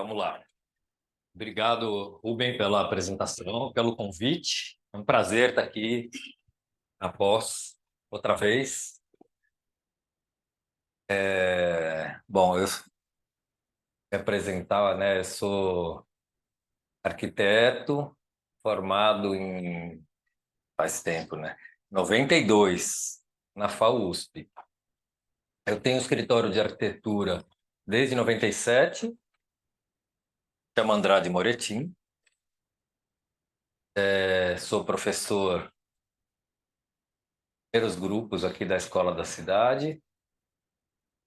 Vamos lá. Obrigado, Rubem, pela apresentação, pelo convite. É um prazer estar aqui outra vez. Bom, eu me apresentar, né? Eu sou arquiteto formado faz tempo, né? 92, na FAUSP. Eu tenho escritório de arquitetura desde 97, chama Andrade Moretim. Sou professor dos grupos aqui da Escola da Cidade,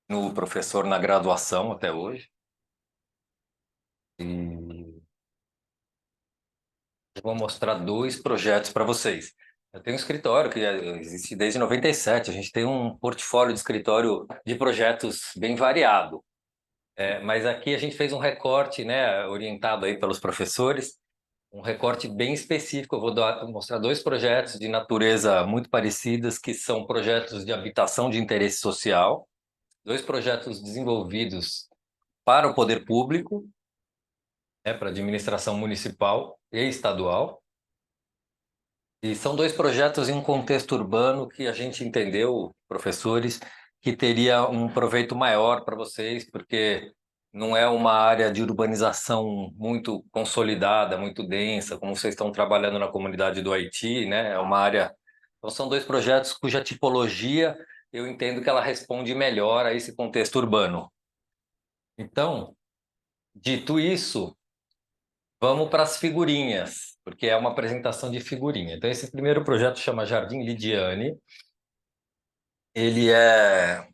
no professor na graduação até hoje. E eu vou mostrar dois projetos para vocês. Eu tenho um escritório que existe desde 97. A gente tem um portfólio de escritório de projetos bem variado. Mas aqui a gente fez um recorte, né, orientado aí pelos professores, um recorte bem específico. Eu vou mostrar dois projetos de natureza muito parecidas, que são projetos de habitação de interesse social, dois projetos desenvolvidos para o poder público, para a administração municipal e estadual. E são dois projetos em um contexto urbano que a gente entendeu, professores, que teria um proveito maior para vocês, porque não é uma área de urbanização muito consolidada, muito densa, como vocês estão trabalhando na comunidade do Haiti, né? É uma área. Então, são dois projetos cuja tipologia eu entendo que ela responde melhor a esse contexto urbano. Então, dito isso, vamos para as figurinhas, porque é uma apresentação de figurinha. Então, esse primeiro projeto chama Jardim Lidiane. Ele é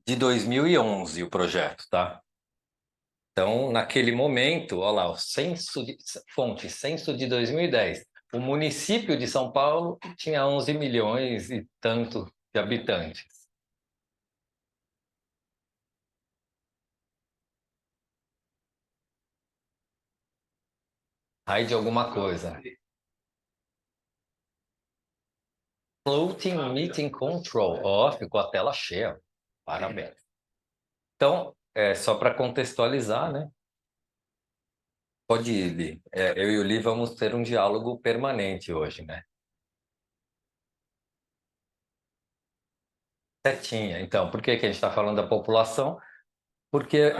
de 2011, o projeto, tá? Então, naquele momento, olha lá, censo de 2010. O município de São Paulo tinha 11 milhões e tanto de habitantes. Aí de alguma coisa. Floating Meeting Control. Ó, ficou a tela cheia. Parabéns. Então, só para contextualizar, né? Pode ir, Li. Eu e o Li vamos ter um diálogo permanente hoje, né? Certinha. Então, por que que a gente está falando da população? Porque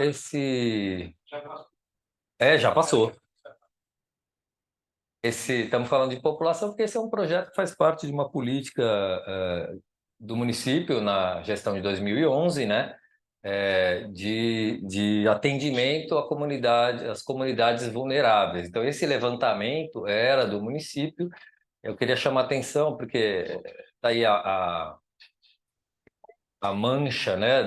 já passou. Estamos falando de população porque esse é um projeto que faz parte de uma política do município na gestão de 2011, né? De atendimento à comunidade, às comunidades vulneráveis. Então, esse levantamento era do município. Eu queria chamar atenção porque está aí a mancha, né,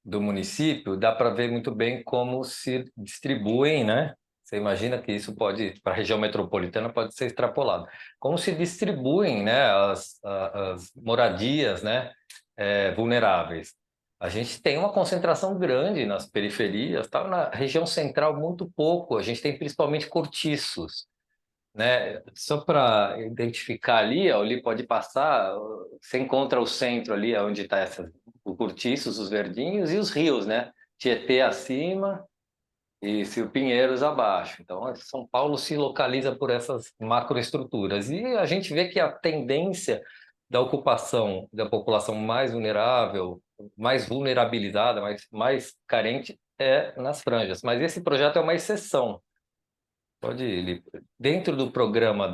do município, dá para ver muito bem como se distribuem, né? Você imagina que isso pode, para a região metropolitana, pode ser extrapolado. Como se distribuem, né, as moradias, né, vulneráveis. A gente tem uma concentração grande nas periferias, tá? Na região central muito pouco. A gente tem principalmente cortiços, né? Só para identificar ali, ó, ali pode passar, você encontra o centro ali, onde está o cortiços, os verdinhos e os rios, né? Tietê acima e Rio Pinheiros abaixo. Então, São Paulo se localiza por essas macroestruturas. E a gente vê que a tendência da ocupação da população mais vulnerável, mais vulnerabilizada, mais carente, é nas franjas. Mas esse projeto é uma exceção. Pode ir, Li. Dentro do programa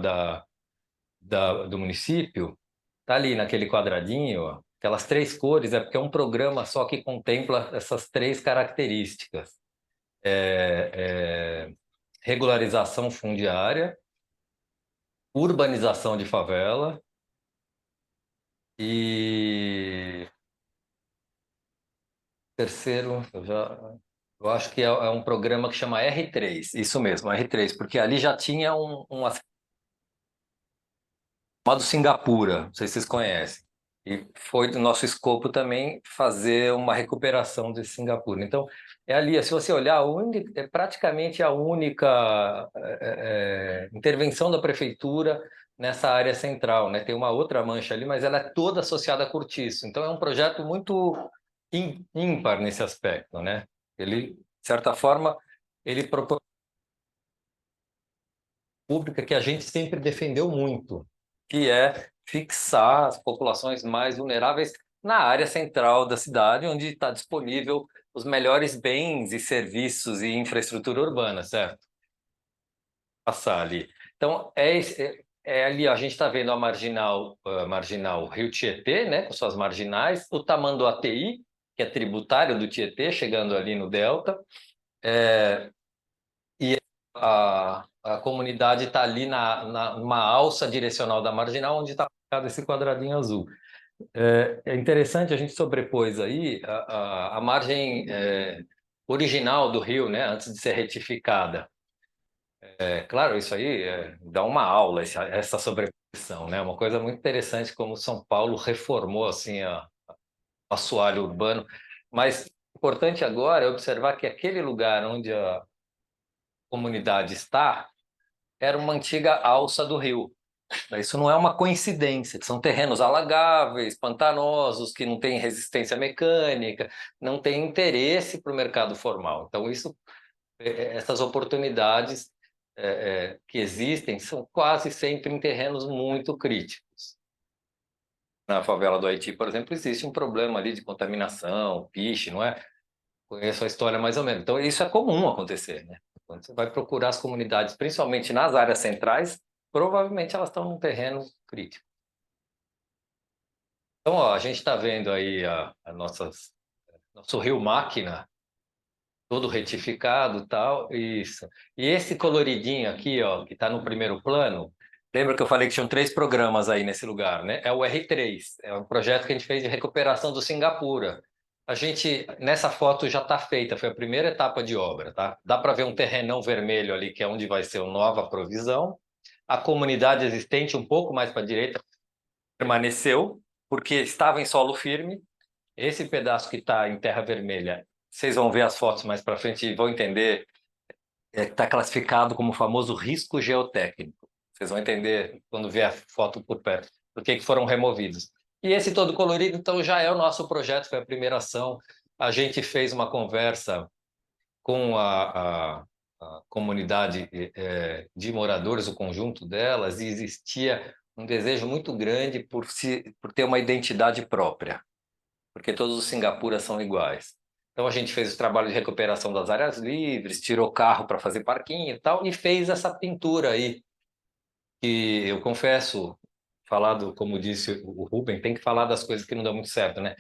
do município, tá ali naquele quadradinho, ó, aquelas três cores, é porque é um programa só que contempla essas três características. Regularização fundiária, urbanização de favela e terceiro, eu acho que é um programa que chama R3, isso mesmo, R3, porque ali já tinha um chamado Singapura, não sei se vocês conhecem. E foi do nosso escopo também fazer uma recuperação de Singapura. Então, é ali, se você olhar, é praticamente a única intervenção da prefeitura nessa área central, né? Tem uma outra mancha ali, mas ela é toda associada a cortiço. Então, é um projeto muito ímpar nesse aspecto, né? Ele, de certa forma, ele propõe uma pública que a gente sempre defendeu muito, que é fixar as populações mais vulneráveis na área central da cidade, onde está disponível os melhores bens e serviços e infraestrutura urbana, certo? Passar ali. Então, é ali, ó, a gente está vendo a marginal Rio Tietê, né, com suas marginais, o Tamanduateí, que é tributário do Tietê, chegando ali no Delta, e a comunidade está ali numa alça direcional da marginal, onde está marcado esse quadradinho azul. É interessante, a gente sobrepôs aí a margem original do rio, né, antes de ser retificada. Claro, isso aí dá uma aula, essa sobreposição, né? Uma coisa muito interessante como São Paulo reformou assim o assoalho urbano. Mas o importante agora é observar que aquele lugar onde a comunidade está era uma antiga alça do rio. Isso não é uma coincidência, são terrenos alagáveis, pantanosos, que não têm resistência mecânica, não têm interesse para o mercado formal. Então, essas oportunidades que existem são quase sempre em terrenos muito críticos. Na favela do Haiti, por exemplo, existe um problema ali de contaminação, piche, não é? Conheço a história mais ou menos. Então, isso é comum acontecer, né? Quando você vai procurar as comunidades, principalmente nas áreas centrais, provavelmente elas estão num terreno crítico. Então, ó, a gente está vendo aí nosso Rio Máquina, todo retificado, tal, isso. E esse coloridinho aqui, ó, que está no primeiro plano, lembra que eu falei que tinham 3 programas aí nesse lugar, né? É o R3, é um projeto que a gente fez de recuperação do Singapura. A gente, nessa foto já está feita, foi a primeira etapa de obra, tá? Dá para ver um terrenão vermelho ali, que é onde vai ser a nova provisão. A comunidade existente, um pouco mais para a direita, permaneceu, porque estava em solo firme. Esse pedaço que está em terra vermelha, vocês vão ver as fotos mais para frente e vão entender, está classificado como o famoso risco geotécnico. Vocês vão entender quando ver a foto por perto, por que foram removidos. E esse todo colorido, então, já é o nosso projeto, foi a primeira ação. A gente fez uma conversa com a comunidade de moradores, o conjunto delas, e existia um desejo muito grande por ter uma identidade própria, porque todos os Singapuras são iguais. Então a gente fez o trabalho de recuperação das áreas livres, tirou carro para fazer parquinho e tal, e fez essa pintura aí, que eu confesso, como disse o Rubem, tem que falar das coisas que não dão muito certo, né?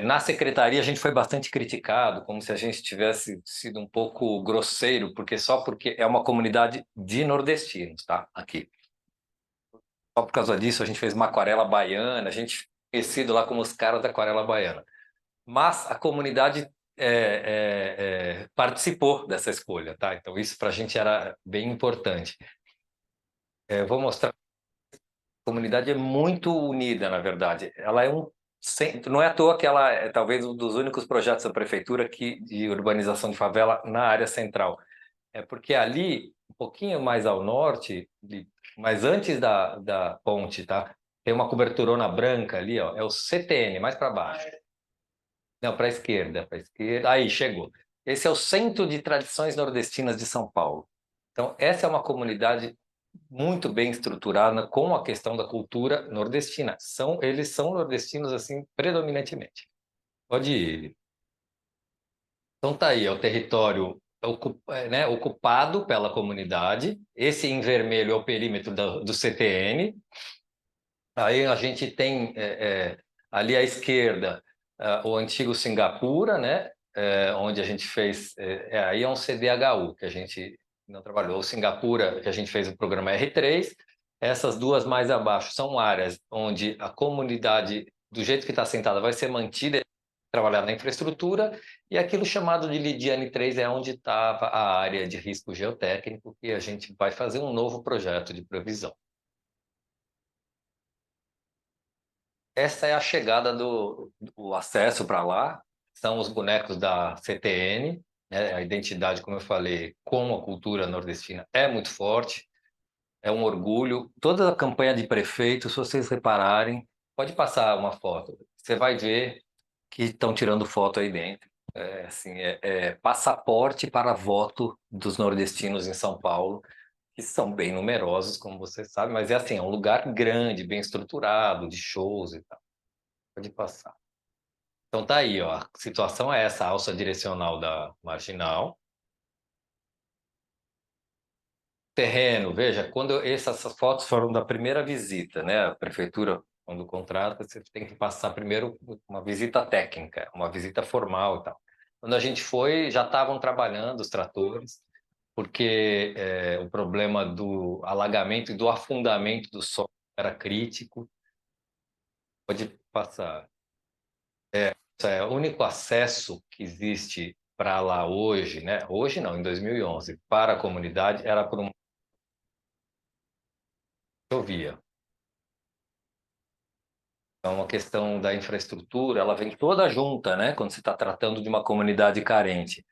Na secretaria a gente foi bastante criticado, como se a gente tivesse sido um pouco grosseiro, porque é uma comunidade de nordestinos, tá? Aqui. Só por causa disso a gente fez uma aquarela baiana, a gente é conhecido lá como os caras da aquarela baiana. Mas a comunidade participou dessa escolha, tá? Então isso para a gente era bem importante. Vou mostrar. A comunidade é muito unida, na verdade. Ela é um centro. Não é à toa que ela é talvez um dos únicos projetos da prefeitura de urbanização de favela na área central. É porque ali, um pouquinho mais ao norte, mas antes da ponte, tá? Tem uma coberturona branca ali, ó, é o CTN, mais para baixo. Não, para a esquerda, para a esquerda. Aí, chegou. Esse é o Centro de Tradições Nordestinas de São Paulo. Então, essa é uma comunidade muito bem estruturada com a questão da cultura nordestina. Eles são nordestinos, assim, predominantemente. Pode ir. Então, tá aí, é o território né, ocupado pela comunidade. Esse em vermelho é o perímetro do CTN. Aí a gente tem ali à esquerda o antigo Singapura, né? Onde a gente fez. Aí é um CDHU que a gente não trabalhou. O Singapura, que a gente fez o programa R3. Essas duas mais abaixo são áreas onde a comunidade, do jeito que está sentada, vai ser mantida, trabalhar na infraestrutura. E aquilo chamado de Lidiane 3 é onde estava a área de risco geotécnico, que a gente vai fazer um novo projeto de previsão. Essa é a chegada do acesso para lá, são os bonecos da CTN, né? A identidade, como eu falei, com a cultura nordestina é muito forte, é um orgulho. Toda a campanha de prefeito, se vocês repararem, pode passar uma foto, você vai ver que estão tirando foto aí dentro. passaporte para voto dos nordestinos em São Paulo, que são bem numerosos, como você sabe, mas é um lugar grande, bem estruturado, de shows e tal. Pode passar. Então tá aí, ó. A situação é essa, a alça direcional da Marginal. Terreno, veja, essas fotos foram da primeira visita, né? A prefeitura, quando contrata, você tem que passar primeiro uma visita técnica, uma visita formal e tal. Quando a gente foi, já estavam trabalhando os tratores, porque o problema do alagamento e do afundamento do solo era crítico. Pode passar. Isso é o único acesso que existe para lá hoje, né? Hoje não, em 2011, para a comunidade era por uma rodovia. É uma questão da infraestrutura, ela vem toda junta, né? Quando você está tratando de uma comunidade carente.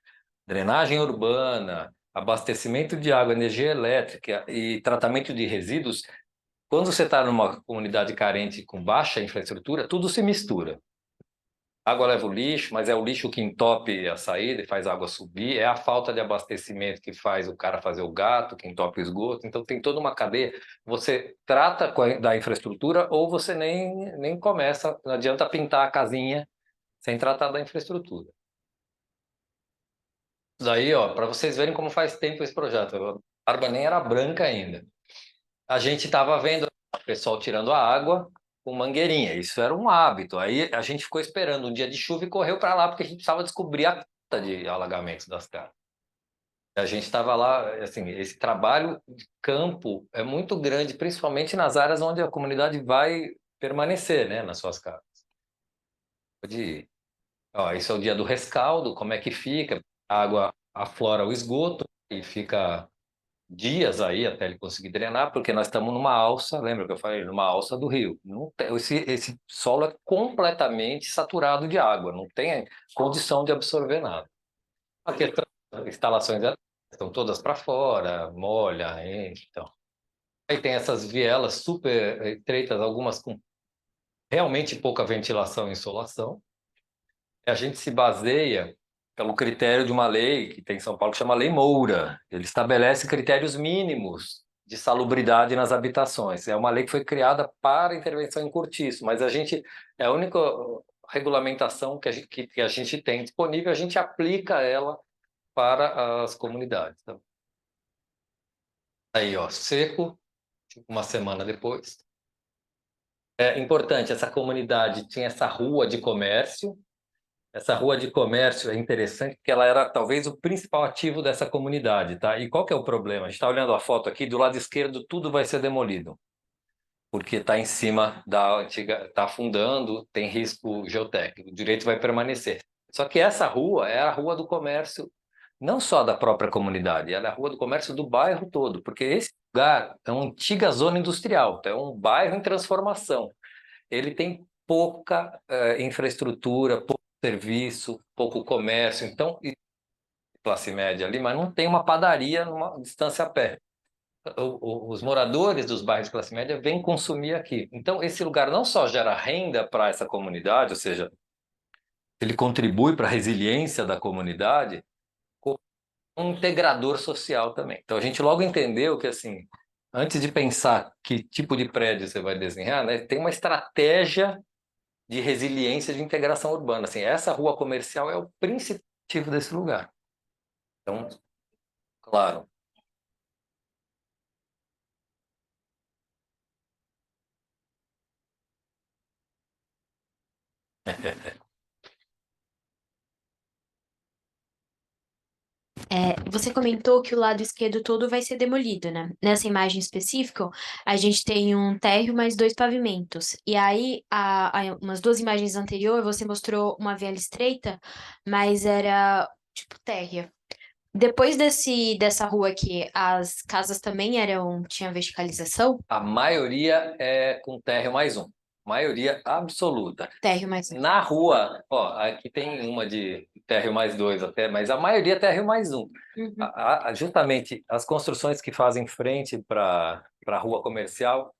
Drenagem urbana, abastecimento de água, energia elétrica e tratamento de resíduos. Quando você está numa comunidade carente com baixa infraestrutura, tudo se mistura. A água leva o lixo, mas é o lixo que entope a saída e faz a água subir. É a falta de abastecimento que faz o cara fazer o gato, que entope o esgoto. Então tem toda uma cadeia. Você trata da infraestrutura ou você nem começa. Não adianta pintar a casinha sem tratar da infraestrutura. Daí, ó, para vocês verem como faz tempo esse projeto. A barba nem era branca ainda. A gente estava vendo o pessoal tirando a água com mangueirinha. Isso era um hábito. Aí a gente ficou esperando um dia de chuva e correu para lá porque a gente precisava descobrir a conta de alagamento das casas. A gente estava lá, assim, esse trabalho de campo é muito grande, principalmente nas áreas onde a comunidade vai permanecer, né, nas suas casas. Pode ir. Ó, esse é o dia do rescaldo, como é que fica? A água aflora o esgoto e fica dias aí até ele conseguir drenar, porque nós estamos numa alça, lembra que eu falei? Numa alça do rio. Não tem, esse solo é completamente saturado de água, não tem condição de absorver nada. A questão das instalações estão todas para fora, molha, enche, então. Aí tem essas vielas super estreitas, algumas com realmente pouca ventilação e insolação. A gente se baseia pelo critério de uma lei que tem em São Paulo que chama Lei Moura. Ele estabelece critérios mínimos de salubridade nas habitações. É uma lei que foi criada para intervenção em cortiço, mas é a única regulamentação que a gente tem disponível, a gente aplica ela para as comunidades. Então, aí, ó, seco, uma semana depois. É importante, essa comunidade tinha essa rua de comércio. Essa rua de comércio é interessante porque ela era talvez o principal ativo dessa comunidade, tá? E qual que é o problema? A gente está olhando a foto aqui, do lado esquerdo tudo vai ser demolido, porque está em cima da antiga, está afundando, tem risco geotécnico, o direito vai permanecer. Só que essa rua é a rua do comércio, não só da própria comunidade, ela é a rua do comércio do bairro todo, porque esse lugar é uma antiga zona industrial, então é um bairro em transformação. Ele tem pouca infraestrutura, pouco serviço, pouco comércio, então classe média ali, mas não tem uma padaria numa distância a pé. Os moradores dos bairros de classe média vêm consumir aqui. Então esse lugar não só gera renda para essa comunidade, ou seja, ele contribui para a resiliência da comunidade, como um integrador social também. Então a gente logo entendeu que assim, antes de pensar que tipo de prédio você vai desenhar, né, tem uma estratégia de resiliência de integração urbana. Assim, essa rua comercial é o principal ativo desse lugar. Então, claro. Você comentou que o lado esquerdo todo vai ser demolido, né? Nessa imagem específica, a gente tem um térreo mais dois pavimentos. E aí, umas duas imagens anteriores, você mostrou uma viela estreita, mas era tipo térrea. Depois dessa rua aqui, as casas também tinha verticalização? A maioria é com térreo mais um. Maioria absoluta. Térreo mais um. Na rua, ó, aqui tem uma de térreo mais dois até, mas a maioria é térreo mais um. Uhum. Justamente as construções que fazem frente para a rua comercial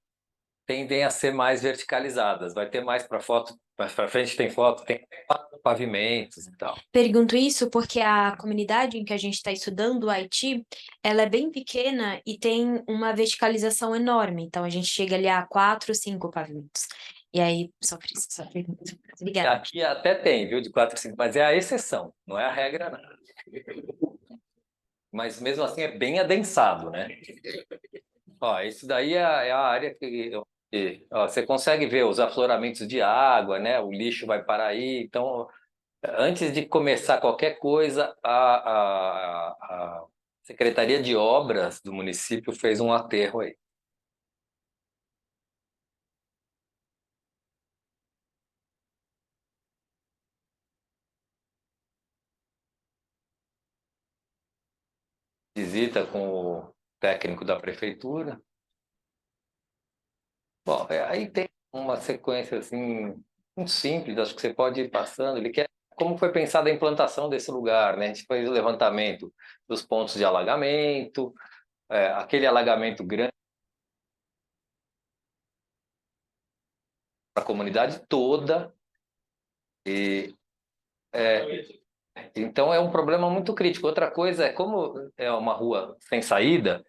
tendem a ser mais verticalizadas. Vai ter mais para foto. mais para frente tem foto, tem 4 pavimentos e tal. Pergunto isso porque a comunidade em que a gente está estudando, o Haiti, ela é bem pequena e tem uma verticalização enorme. Então, a gente chega ali a 4, 5 pavimentos. E aí, só por isso, só pergunta. Obrigada. Aqui até tem, viu, de 4 a 5, mas é a exceção, não é a regra, não. Mas mesmo assim é bem adensado, né? Ó, esse daí é a área ó, você consegue ver os afloramentos de água, né? O lixo vai para aí. Então, antes de começar qualquer coisa, a Secretaria de Obras do município fez um aterro aí. Visita com o técnico da prefeitura. Bom, aí tem uma sequência assim muito simples, acho que você pode ir passando. Ele quer como foi pensada a implantação desse lugar, né? A gente fez o levantamento dos pontos de alagamento, aquele alagamento grande para a comunidade toda. E então é um problema muito crítico. Outra coisa é como é uma rua sem saída,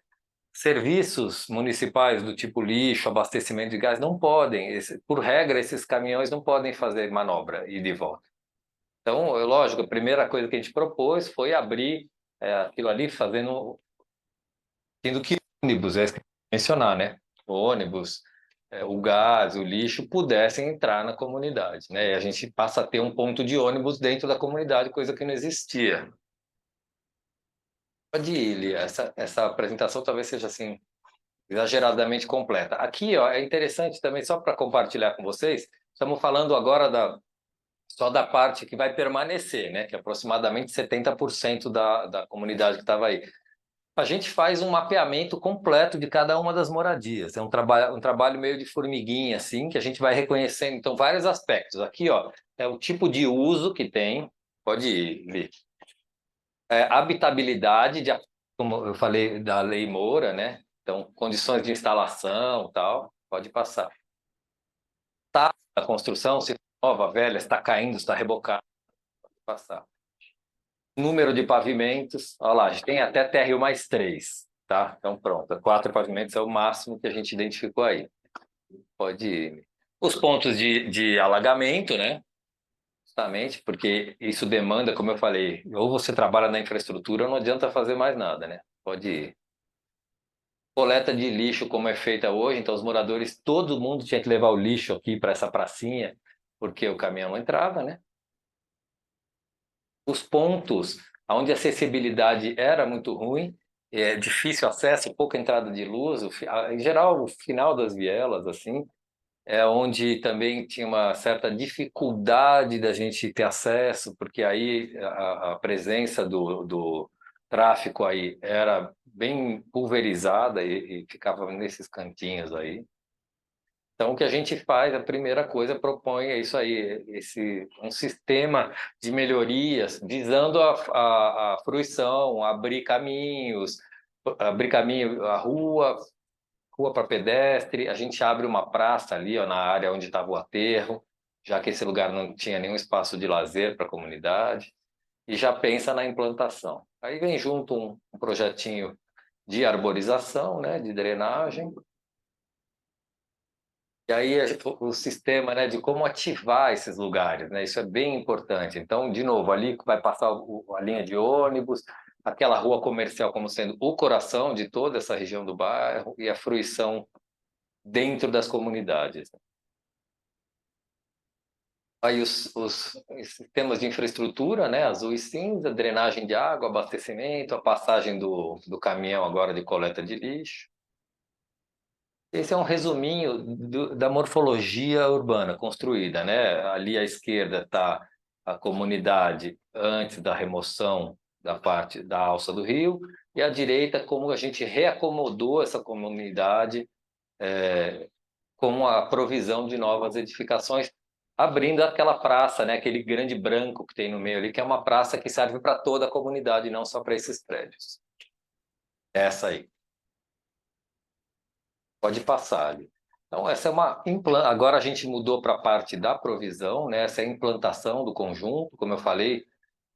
serviços municipais do tipo lixo, abastecimento de gás não podem, por regra, esses caminhões não podem fazer manobra e de volta. Então, é lógico, a primeira coisa que a gente propôs foi abrir aquilo ali, tendo que ônibus, é isso que eu ia mencionar, né? O ônibus, o gás, o lixo pudessem entrar na comunidade, né? E a gente passa a ter um ponto de ônibus dentro da comunidade, coisa que não existia. Pode ir, Lia, essa apresentação talvez seja assim exageradamente completa. Aqui, ó, é interessante também, só para compartilhar com vocês, estamos falando agora só da parte que vai permanecer, né? Que é aproximadamente 70% da comunidade que estava aí. A gente faz um mapeamento completo de cada uma das moradias. É um trabalho meio de formiguinha, assim, que a gente vai reconhecendo, então, vários aspectos. Aqui, ó, é o tipo de uso que tem, pode ir, Li. Habitabilidade, como eu falei da Lei Moura, né? Então, condições de instalação, tal, pode passar. Tá, a construção, se nova, velha, está caindo, está rebocada, pode passar. Número de pavimentos, olha lá, a gente tem até térreo mais 3, tá? Então, pronto, 4 pavimentos é o máximo que a gente identificou aí. Pode ir. Os pontos de alagamento, né? Justamente, porque isso demanda, como eu falei, ou você trabalha na infraestrutura ou não adianta fazer mais nada, né? Pode ir. Coleta de lixo, como é feita hoje, então os moradores, todo mundo tinha que levar o lixo aqui para essa pracinha, porque o caminhão não entrava, né? Os pontos onde a acessibilidade era muito ruim, difícil acesso, pouca entrada de luz, em geral, o final das vielas, assim, é onde também tinha uma certa dificuldade da gente ter acesso, porque aí a presença do tráfico aí era bem pulverizada e ficava nesses cantinhos aí. Então, o que a gente faz, a primeira coisa, propõe é isso aí, um sistema de melhorias visando a fruição, abrir caminho, rua para pedestre, a gente abre uma praça ali, ó, na área onde estava o aterro, já que esse lugar não tinha nenhum espaço de lazer para a comunidade, e já pensa na implantação. Aí vem junto um projetinho de arborização, né, de drenagem, e aí o sistema, né, de como ativar esses lugares, né, isso é bem importante. Então, de novo, ali vai passar a linha de ônibus, aquela rua comercial como sendo o coração de toda essa região do bairro e a fruição dentro das comunidades. Aí os sistemas de infraestrutura, né, azul e cinza, drenagem de água, abastecimento, a passagem do caminhão agora de coleta de lixo. Esse é um resuminho da morfologia urbana construída, né? Ali à esquerda está a comunidade antes da remoção da parte da alça do rio, e à direita como a gente reacomodou essa comunidade com a provisão de novas edificações, abrindo aquela praça, né? Aquele grande branco que tem no meio ali, que é uma praça que serve para toda a comunidade, não só para esses prédios. Essa aí. Pode passar ali. Então, essa é agora a gente mudou para a parte da provisão, né? Essa é a implantação do conjunto, como eu falei,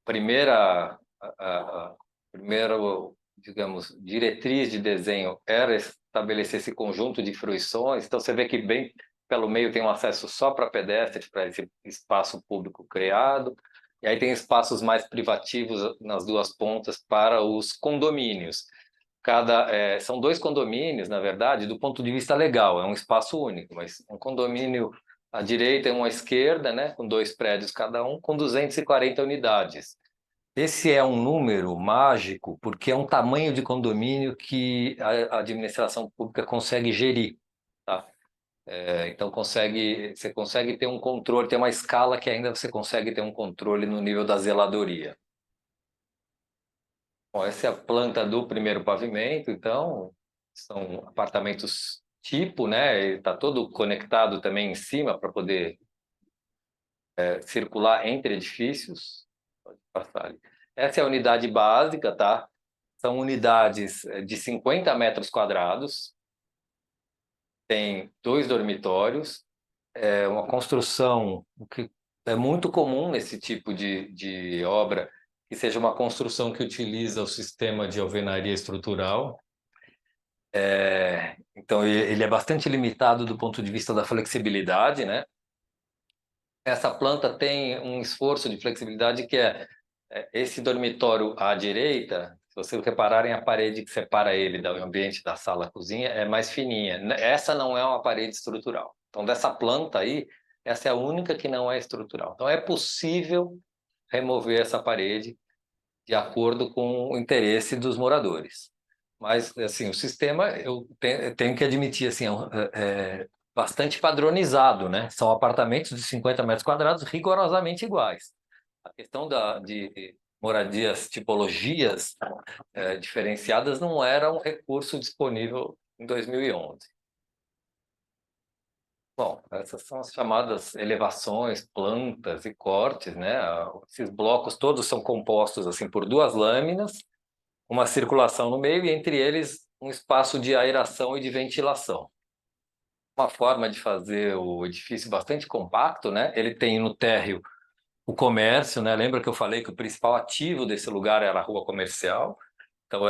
primeira, digamos, diretriz de desenho era estabelecer esse conjunto de fruições. Então, você vê que bem pelo meio tem um acesso só para pedestres, para esse espaço público criado, e aí tem espaços mais privativos nas duas pontas para os condomínios. São dois condomínios, na verdade, do ponto de vista legal, é um espaço único, mas um condomínio à direita e um à esquerda, né, com dois prédios cada um, com 240 unidades. Esse é um número mágico porque é um tamanho de condomínio que a administração pública consegue gerir, tá? Então você consegue ter um controle, ter uma escala que ainda você consegue ter um controle no nível da zeladoria. Bom, essa é a planta do primeiro pavimento, então são apartamentos tipo, né? Está todo conectado também em cima para poder circular entre edifícios. Pode passar ali. Essa é a unidade básica, tá? São unidades de 50 metros quadrados, tem 2 dormitórios, é uma construção que é muito comum nesse tipo de obra, que seja uma construção que utiliza o sistema de alvenaria estrutural. Então, ele é bastante limitado do ponto de vista da flexibilidade, né? Essa planta tem um esforço de flexibilidade que esse dormitório à direita, se vocês repararem, a parede que separa ele do ambiente da sala-cozinha é mais fininha. Essa não é uma parede estrutural. Então, dessa planta aí, essa é a única que não é estrutural. Então, é possível remover essa parede de acordo com o interesse dos moradores. Mas, assim, o sistema, eu tenho que admitir, assim, é bastante padronizado, né? São apartamentos de 50 metros quadrados rigorosamente iguais. A questão de moradias, tipologias diferenciadas não era um recurso disponível em 2011. Bom, essas são as chamadas elevações, plantas e cortes, né? Esses blocos todos são compostos assim por duas lâminas, uma circulação no meio e entre eles um espaço de aeração e de ventilação. Uma forma de fazer o edifício bastante compacto, né? Ele tem no térreo o comércio, né? Lembra que eu falei que o principal ativo desse lugar era a rua comercial? Então,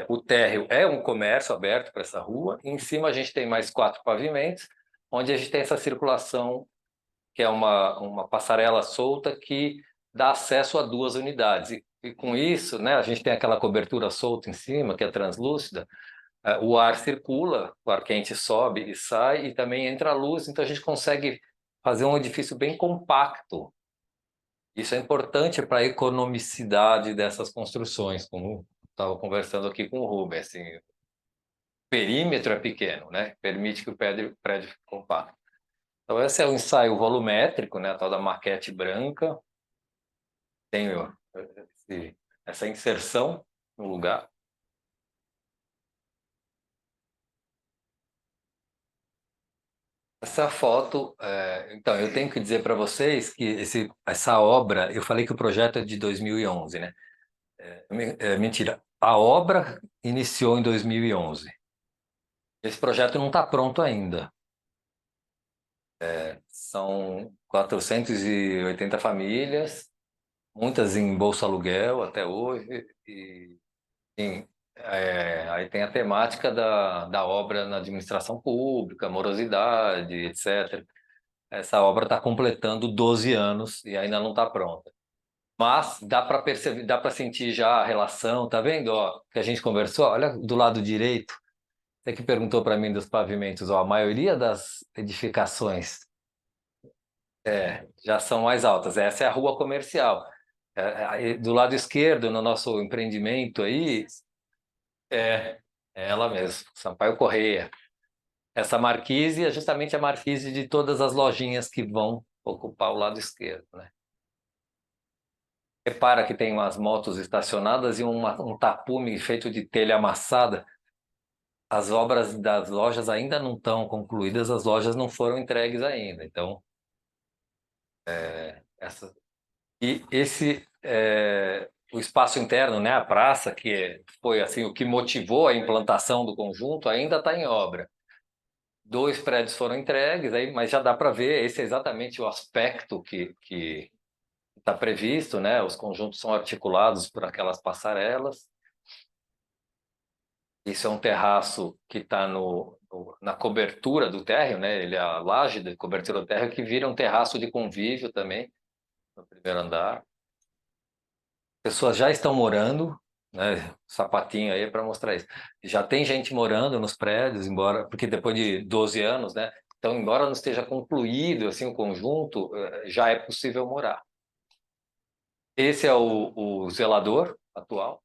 o térreo é um comércio aberto para essa rua. E em cima a gente tem mais 4 pavimentos, onde a gente tem essa circulação, que é uma passarela solta que dá acesso a 2 unidades. E com isso, né, a gente tem aquela cobertura solta em cima, que é translúcida, o ar circula, o ar quente sobe e sai, e também entra a luz, então a gente consegue fazer um edifício bem compacto. Isso é importante para a economicidade dessas construções, como estava conversando aqui com o Rubens. Assim, o perímetro é pequeno, né? Permite que o prédio fique compacto. Então, esse é o ensaio volumétrico, né? A tal da maquete branca. Tem essa inserção no lugar. Essa foto, então, eu tenho que dizer para vocês que essa obra, eu falei que o projeto é de 2011, né? Mentira, a obra iniciou em 2011. Esse projeto não está pronto ainda. São 480 famílias, muitas em bolsa aluguel até hoje, e sim, aí tem a temática da obra na administração pública, morosidade, etc. Essa obra está completando 12 anos e ainda não está pronta. Mas dá para perceber, dá para sentir já a relação, tá vendo? Ó, que a gente conversou, olha do lado direito, você que perguntou para mim dos pavimentos, ó, a maioria das edificações já são mais altas. Essa é a rua comercial. Aí, do lado esquerdo, no nosso empreendimento aí, é ela mesmo, Sampaio Corrêa. Essa marquise é justamente a marquise de todas as lojinhas que vão ocupar o lado esquerdo, né? Repara que tem umas motos estacionadas e um tapume feito de telha amassada. As obras das lojas ainda não estão concluídas, as lojas não foram entregues ainda. Então, essa E o espaço interno, né, a praça, que foi assim o que motivou a implantação do conjunto, ainda está em obra. 2 prédios foram entregues, aí, mas já dá para ver, esse é exatamente o aspecto que está previsto, né? Os conjuntos são articulados por aquelas passarelas. Isso é um terraço que está na cobertura do térreo, né? Ele é a laje de cobertura do térreo que vira um terraço de convívio também no primeiro andar. Pessoas já estão morando, né? Sapatinho aí para mostrar isso. Já tem gente morando nos prédios, embora porque depois de 12 anos, né? Então, embora não esteja concluído assim o conjunto, já é possível morar. Esse é o zelador atual.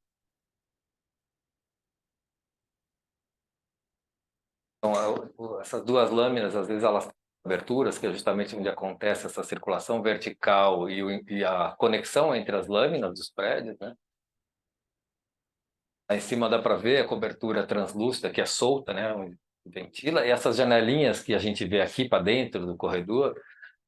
Então, essas 2 lâminas, às vezes elas têm aberturas, que é justamente onde acontece essa circulação vertical e a conexão entre as lâminas dos prédios, né? Lá em cima dá para ver a cobertura translúcida, que é solta, né? Onde ventila, e essas janelinhas que a gente vê aqui para dentro do corredor,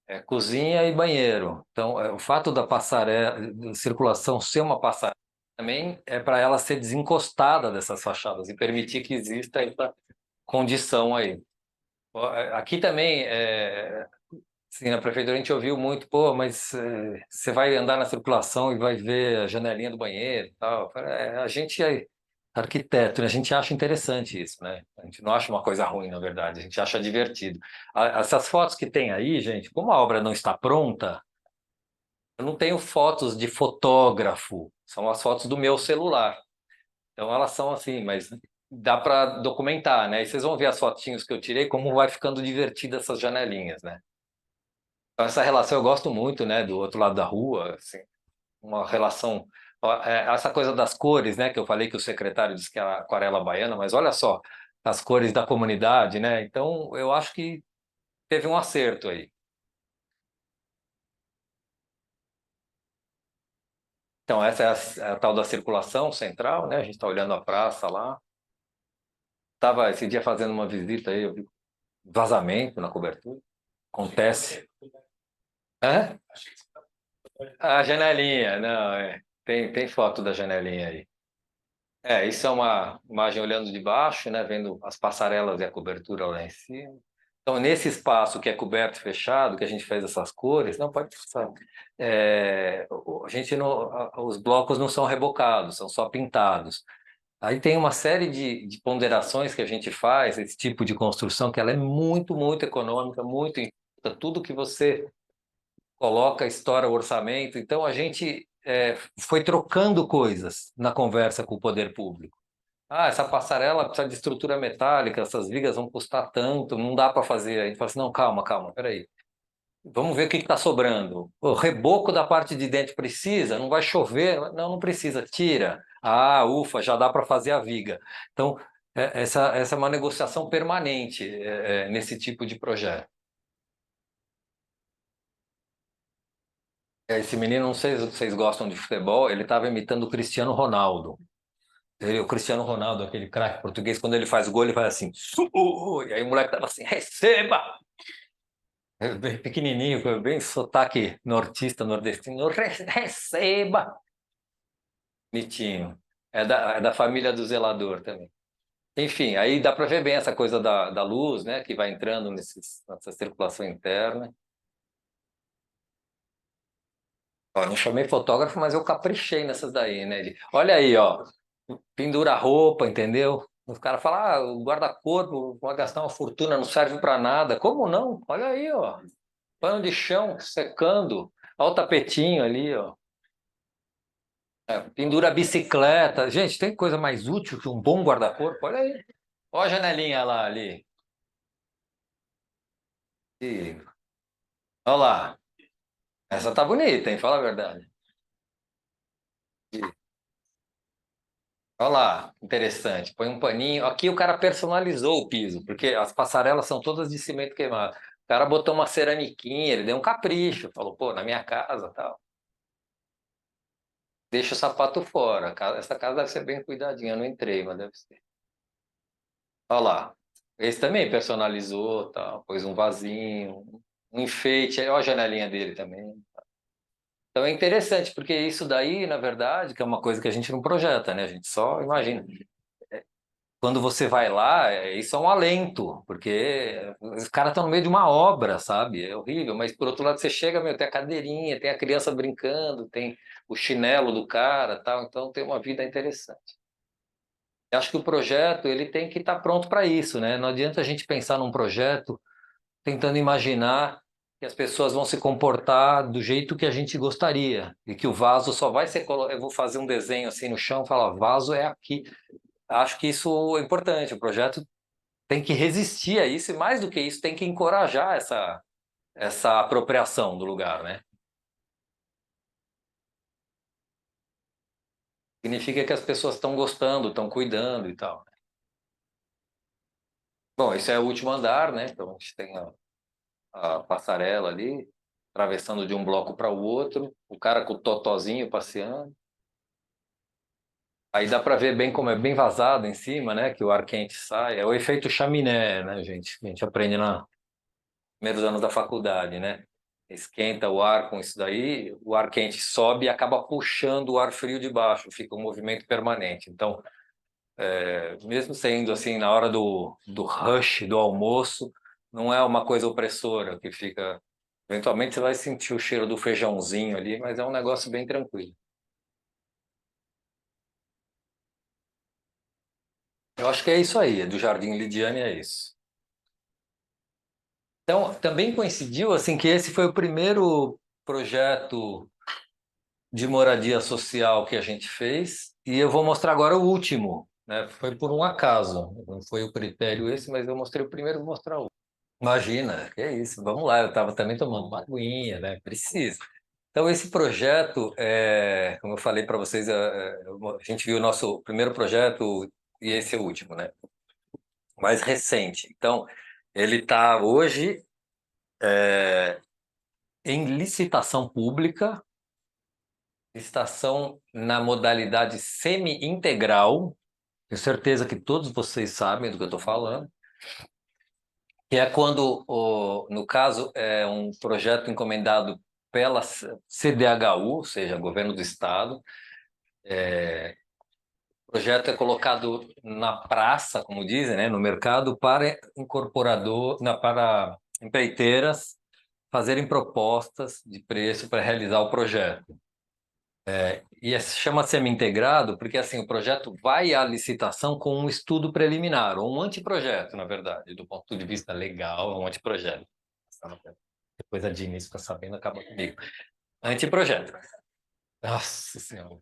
é cozinha e banheiro. Então, o fato da passarela, da circulação ser uma passarela, também é para ela ser desencostada dessas fachadas e permitir que exista essa condição aí. Aqui também, sim, na prefeitura a gente ouviu muito, pô, mas você vai andar na circulação e vai ver a janelinha do banheiro e tal. A gente é arquiteto, né? A gente acha interessante isso, né? A gente não acha uma coisa ruim, na verdade, a gente acha divertido. Essas fotos que tem aí, gente, como a obra não está pronta, eu não tenho fotos de fotógrafo, são as fotos do meu celular. Então elas são assim, mas dá para documentar, né? E vocês vão ver as fotinhos que eu tirei, como vai ficando divertida essas janelinhas, né? Então, essa relação eu gosto muito, né? Do outro lado da rua, assim, uma relação. Ó, essa coisa das cores, né? Que eu falei que o secretário disse que era aquarela baiana, mas olha só, as cores da comunidade, né? Então eu acho que teve um acerto aí. Então essa é a tal da circulação central, né? A gente está olhando a praça lá. Estava esse dia fazendo uma visita aí, eu vi vazamento na cobertura. Acontece. Hã? A janelinha, não, tem foto da janelinha aí. Isso é uma imagem olhando de baixo, né, vendo as passarelas e a cobertura lá em cima. Então, nesse espaço que é coberto e fechado, que a gente fez essas cores, não pode passar. A gente não, os blocos não são rebocados, são só pintados. Aí tem uma série de ponderações que a gente faz, esse tipo de construção, que ela é muito, muito econômica, muito em conta. Tudo que você coloca, estoura o orçamento. Então, a gente foi trocando coisas na conversa com o poder público. Ah, essa passarela precisa de estrutura metálica, essas vigas vão custar tanto, não dá para fazer. A gente fala assim, não, calma, calma, peraí. Vamos ver o que está sobrando. O reboco da parte de dentro precisa? Não vai chover? Não, não precisa. Tira. Ah, ufa, já dá para fazer a viga. Então, essa é uma negociação permanente nesse tipo de projeto. Esse menino, não sei se vocês gostam de futebol, ele estava imitando o Cristiano Ronaldo. O Cristiano Ronaldo, aquele craque português, quando ele faz gol, ele faz assim. E aí o moleque tava assim, receba! Bem pequenininho, bem sotaque nortista, nordestino. Receba! Bonitinho. É da família do zelador também. Enfim, aí dá para ver bem essa coisa da luz, né? Que vai entrando nessa circulação interna. Ó, não chamei fotógrafo, mas eu caprichei nessas daí, né? Olha aí, ó. Pendura roupa, entendeu? Os caras falam, o guarda-corpo vai gastar uma fortuna, não serve para nada. Como não? Olha aí, ó. Pano de chão secando. Olha o tapetinho ali, ó. Pendura a bicicleta. Gente, tem coisa mais útil que um bom guarda-corpo? Olha aí. Olha a janelinha lá ali. E, olha lá. Essa tá bonita, hein? Fala a verdade. E, olha lá, interessante. Põe um paninho. Aqui o cara personalizou o piso, porque as passarelas são todas de cimento queimado. O cara botou uma ceramiquinha, ele deu um capricho. Falou, pô, na minha casa, tal. Deixa o sapato fora. Essa casa deve ser bem cuidadinha. Eu não entrei, mas deve ser. Olha lá. Esse também personalizou, tal. Pôs um vasinho, um enfeite. Olha a janelinha dele também. Então é interessante, porque isso daí, na verdade, que é uma coisa que a gente não projeta, né? A gente só imagina. quando você vai lá, isso é um alento, porque os caras estão no meio de uma obra, sabe? É horrível, mas por outro lado você chega, meu, tem a cadeirinha, tem a criança brincando, tem o chinelo do cara, tal, então tem uma vida interessante. Eu acho que o projeto ele tem que estar pronto para isso, né? Não adianta a gente pensar num projeto tentando imaginar que as pessoas vão se comportar do jeito que a gente gostaria e que o vaso só vai ser eu vou fazer um desenho assim no chão, e falar, ó, vaso é aqui. Acho que isso é importante. O projeto tem que resistir a isso e mais do que isso tem que encorajar essa apropriação do lugar, né? Significa que as pessoas estão gostando, estão cuidando e tal. Bom, esse é o último andar, né? Então a gente tem a passarela ali, atravessando de um bloco para o outro, o cara com o totozinho passeando. Aí dá para ver bem como é bem vazado em cima, né? Que o ar quente sai. É o efeito chaminé, né, gente? A gente aprende nos primeiros anos da faculdade, né? Esquenta o ar com isso daí, o ar quente sobe e acaba puxando o ar frio de baixo, fica um movimento permanente. Então, mesmo sendo assim na hora do rush, do almoço, não é uma coisa opressora que fica. Eventualmente você vai sentir o cheiro do feijãozinho ali, mas é um negócio bem tranquilo. Eu acho que é isso aí, do Jardim Lidiane é isso. Então, também coincidiu assim que esse foi o primeiro projeto de moradia social que a gente fez e eu vou mostrar agora o último, né? Foi por um acaso, não foi o critério esse, mas eu mostrei o primeiro, vou mostrar o último. Imagina, que é isso, vamos lá, eu estava também tomando uma aguinha, né? Precisa. Então, esse projeto, como eu falei para vocês, a gente viu o nosso primeiro projeto e esse é o último, né? Mais recente. Então, ele está hoje em licitação pública, licitação na modalidade semi-integral. Tenho certeza que todos vocês sabem do que eu estou falando. Que é quando, no caso, é um projeto encomendado pela CDHU, ou seja, Governo do Estado. O projeto é colocado na praça, como dizem, né, no mercado, para para empreiteiras fazerem propostas de preço para realizar o projeto. E chama semi-integrado porque assim o projeto vai à licitação com um estudo preliminar, ou um anteprojeto, na verdade, do ponto de vista legal, é um anteprojeto. Depois a Diniz fica sabendo, acaba comigo. Anteprojeto. Nossa Senhora.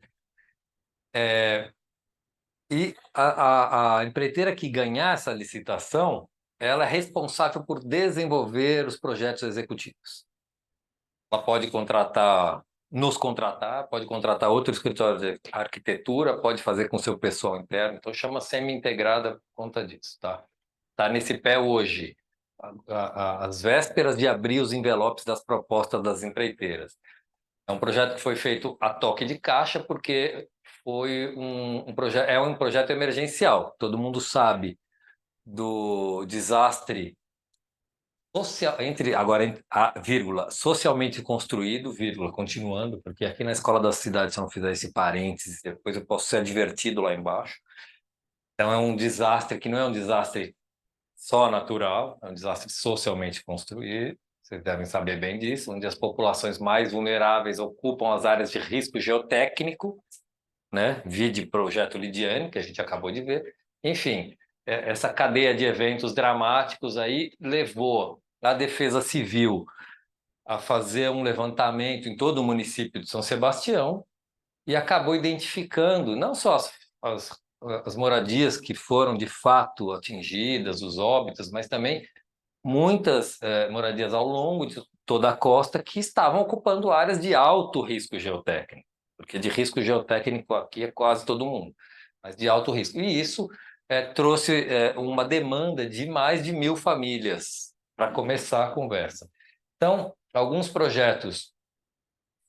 E a empreiteira que ganhar essa licitação, ela é responsável por desenvolver os projetos executivos. Ela pode nos contratar, pode contratar outro escritório de arquitetura, pode fazer com seu pessoal interno. Então chama semi-integrada por conta disso, tá? Tá nesse pé hoje, às vésperas de abrir os envelopes das propostas das empreiteiras. É um projeto que foi feito a toque de caixa, porque foi um projeto, é um projeto emergencial. Todo mundo sabe do desastre social, agora a vírgula, socialmente construído, vírgula, continuando, porque aqui na escola da cidade, se eu não fizer esse parênteses, depois eu posso ser advertido lá embaixo. Então é um desastre que não é um desastre só natural, é um desastre socialmente construído. Vocês devem saber bem disso, onde as populações mais vulneráveis ocupam as áreas de risco geotécnico, né? Vide projeto Lidiane, que a gente acabou de ver. Enfim, essa cadeia de eventos dramáticos aí levou a Defesa Civil a fazer um levantamento em todo o município de São Sebastião e acabou identificando não só as, as moradias que foram de fato atingidas, os óbitos, mas também muitas moradias ao longo de toda a costa que estavam ocupando áreas de alto risco geotécnico, porque de risco geotécnico aqui é quase todo mundo, mas de alto risco. E isso trouxe uma demanda de mais de 1.000 famílias para começar a conversa. Então, alguns projetos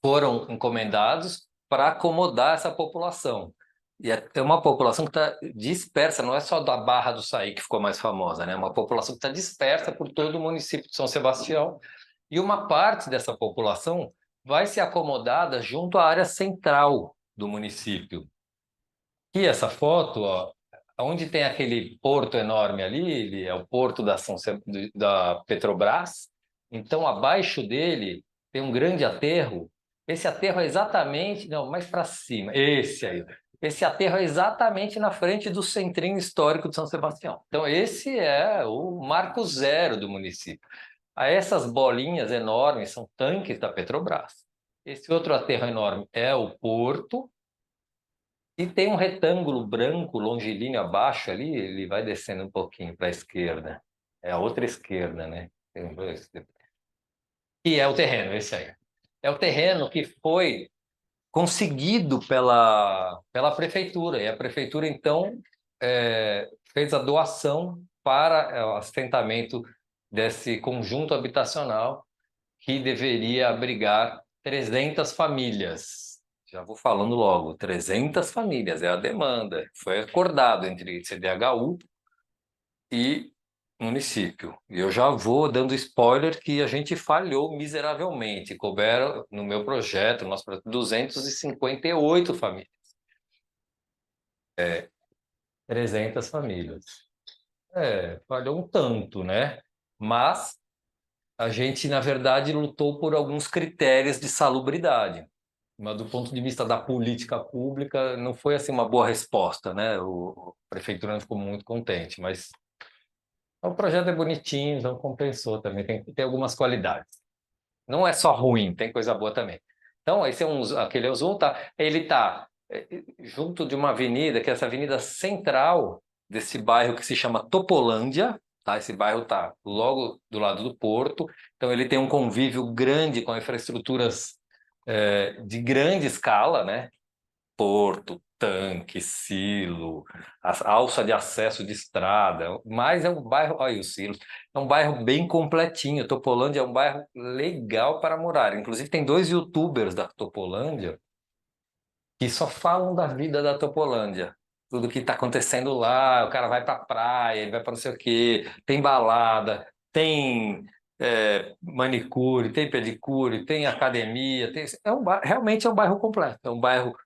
foram encomendados para acomodar essa população. E é uma população que está dispersa, não é só da Barra do Saí que ficou mais famosa, né? É uma população que está dispersa por todo o município de São Sebastião. E uma parte dessa população vai ser acomodada junto à área central do município. E essa foto, ó, onde tem aquele porto enorme ali, ele é o porto da Petrobras. Então, abaixo dele tem um grande aterro. Esse aterro é exatamente, não, mais para cima, esse aí. Esse aterro é exatamente na frente do centrinho histórico de São Sebastião. Então, esse é o marco zero do município. Aí essas bolinhas enormes são tanques da Petrobras. Esse outro aterro enorme é o porto, e tem um retângulo branco longilíneo abaixo ali, ele vai descendo um pouquinho para a esquerda. É a outra esquerda, né? Tem dois. E é o terreno, esse aí. É o terreno que foi conseguido pela prefeitura. E a prefeitura, então, fez a doação para o assentamento desse conjunto habitacional que deveria abrigar 300 famílias. Já vou falando logo, 300 famílias é a demanda. Foi acordado entre CDHU e município. E eu já vou dando spoiler que a gente falhou miseravelmente. Couberam no meu projeto, no nosso projeto, 258 famílias. 300 famílias. Falhou um tanto, né? Mas a gente, na verdade, lutou por alguns critérios de salubridade. Mas do ponto de vista da política pública, não foi assim uma boa resposta, né? A prefeitura não ficou muito contente, mas o projeto é bonitinho, então compensou também, tem algumas qualidades. Não é só ruim, tem coisa boa também. Então, esse é aquele é o zoom, tá? Ele está junto de uma avenida, que é essa avenida central desse bairro que se chama Topolândia, tá? Esse bairro está logo do lado do porto, então ele tem um convívio grande com infraestruturas de grande escala, né? Porto, tanque, silo, a alça de acesso de estrada, mas é um bairro, olha o silo, é um bairro bem completinho. Topolândia é um bairro legal para morar. Inclusive tem dois YouTubers da Topolândia que só falam da vida da Topolândia. Tudo que está acontecendo lá, o cara vai para a praia, ele vai para não sei o quê, tem balada, tem manicure, tem pedicure, tem academia, realmente é um bairro completo, é um bairro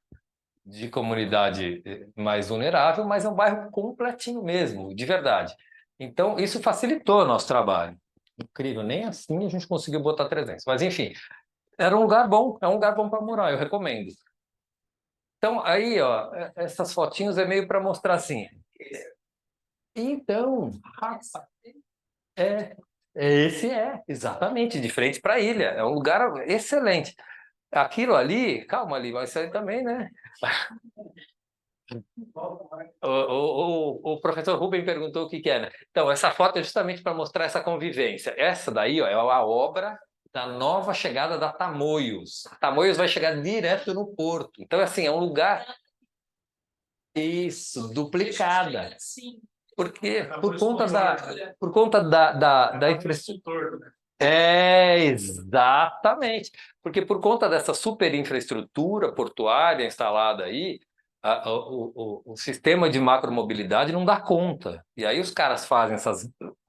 de comunidade mais vulnerável, mas é um bairro completinho mesmo, de verdade. Então, isso facilitou o nosso trabalho. Incrível, nem assim a gente conseguiu botar 300. Mas, enfim, era um lugar bom, é um lugar bom para morar, eu recomendo. Então, aí, ó, essas fotinhos é meio para mostrar assim. Então, rapaz, é, esse exatamente, de frente para a ilha. É um lugar excelente. Aquilo ali, calma ali, mas isso aí também, né? O professor Rubem perguntou o que que era. Então, essa foto é justamente para mostrar essa convivência. Essa daí, ó, é a obra da nova chegada da Tamoios. A Tamoios vai chegar direto no porto. Então, assim, é um lugar, isso, duplicada. Porque por conta da infraestrutura. Exatamente. Porque por conta dessa super infraestrutura portuária instalada aí, o sistema de macromobilidade não dá conta. E aí os caras fazem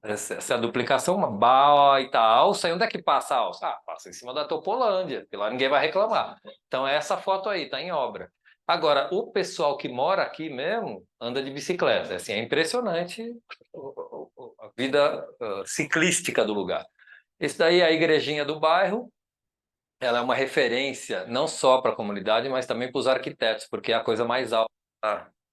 essa duplicação, uma baita alça. E onde é que passa a alça? Passa em cima da Topolândia, porque lá ninguém vai reclamar. Então é essa foto aí, está em obra. Agora, o pessoal que mora aqui mesmo anda de bicicleta. Assim, é impressionante a vida ciclística do lugar. Isso daí é a igrejinha do bairro. Ela é uma referência não só para a comunidade, mas também para os arquitetos, porque é a coisa mais alta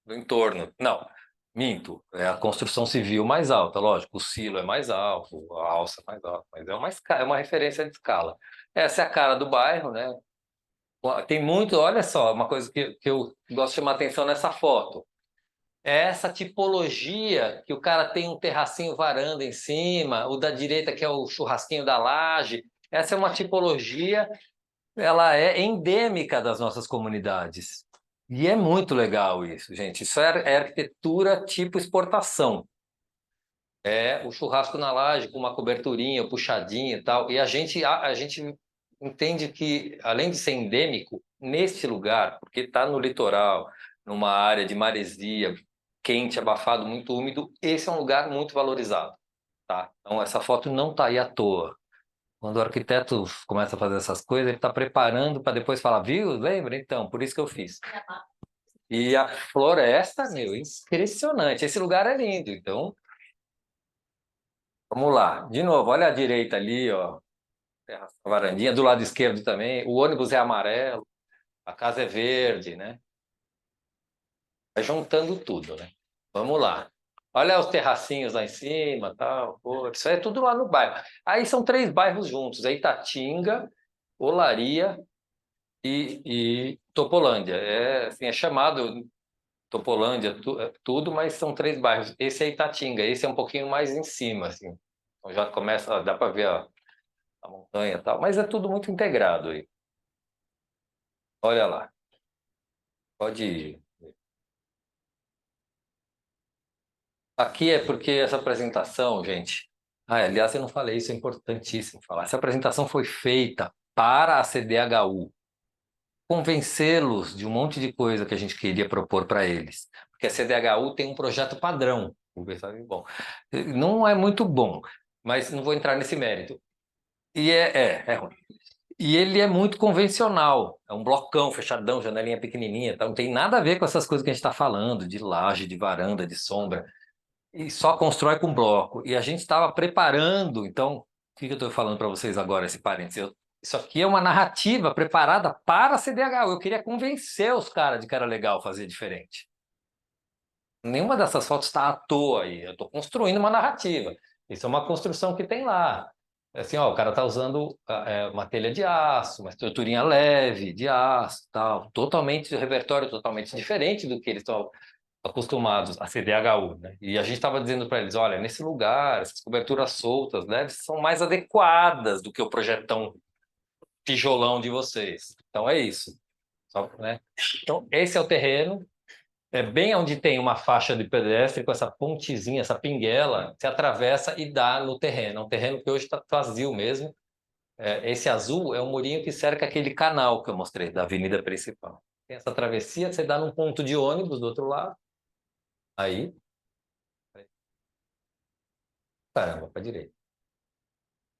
do entorno. Não, minto, é a construção civil mais alta, lógico, o silo é mais alto, a alça é mais alta, mas é uma referência de escala. Essa é a cara do bairro, né? Tem muito, olha só, uma coisa que eu gosto de chamar atenção nessa foto. É essa tipologia que o cara tem um terracinho varanda em cima, o da direita que é o churrasquinho da laje. Essa é uma tipologia, ela é endêmica das nossas comunidades. E é muito legal isso, gente. Isso é arquitetura tipo exportação. É o churrasco na laje com uma coberturinha, puxadinha e tal. E a gente entende que, além de ser endêmico, nesse lugar, porque está no litoral, numa área de maresia, quente, abafado, muito úmido, esse é um lugar muito valorizado, tá? Então, essa foto não está aí à toa. Quando o arquiteto começa a fazer essas coisas, ele está preparando para depois falar, viu? Lembra? Então, por isso que eu fiz. E a floresta, meu, impressionante. Esse lugar é lindo. Então, vamos lá. De novo, olha à direita ali, ó. A varandinha, do lado esquerdo também. O ônibus é amarelo, a casa é verde, né? Vai juntando tudo, né? Vamos lá. Olha os terracinhos lá em cima, tal. Pô, isso é tudo lá no bairro. Aí são 3 bairros juntos: é Itatinga, Olaria e Topolândia. É, assim, é chamado Topolândia, tudo, mas são 3 bairros. Esse é Itatinga, esse é um pouquinho mais em cima, assim. Então já começa, ó, dá para ver a montanha e tal, mas é tudo muito integrado aí. Olha lá, pode ir. Aqui é porque essa apresentação, gente. Ah, aliás, eu não falei, isso é importantíssimo falar. Essa apresentação foi feita para a CDHU, convencê-los de um monte de coisa que a gente queria propor para eles. Porque a CDHU tem um projeto padrão. Bom, não é muito bom, mas não vou entrar nesse mérito. E é ruim. E ele é muito convencional. É um blocão fechadão, janelinha pequenininha, tá? Não tem nada a ver com essas coisas que a gente está falando, de laje, de varanda, de sombra. E só constrói com bloco. E a gente estava preparando, então, o que eu estou falando para vocês agora, esse parênteses? Isso aqui é uma narrativa preparada para a CDHU. Eu queria convencer os caras de que era legal fazer diferente. Nenhuma dessas fotos está à toa aí. Eu estou construindo uma narrativa. Isso é uma construção que tem lá. Assim, ó, o cara está usando uma telha de aço, uma estruturinha leve de aço, tal, totalmente repertório totalmente diferente do que eles estão acostumados a CDHU, né? E a gente estava dizendo para eles, olha, nesse lugar, essas coberturas soltas, né, são mais adequadas do que o projetão tijolão de vocês. Então é isso, né? Então esse é o terreno, é bem onde tem uma faixa de pedestre com essa pontezinha, essa pinguela, se atravessa e dá no terreno. É um terreno que hoje está vazio mesmo. Esse azul é o murinho que cerca aquele canal que eu mostrei da avenida principal. Tem essa travessia, você dá num ponto de ônibus do outro lado, aí, caramba, para direita.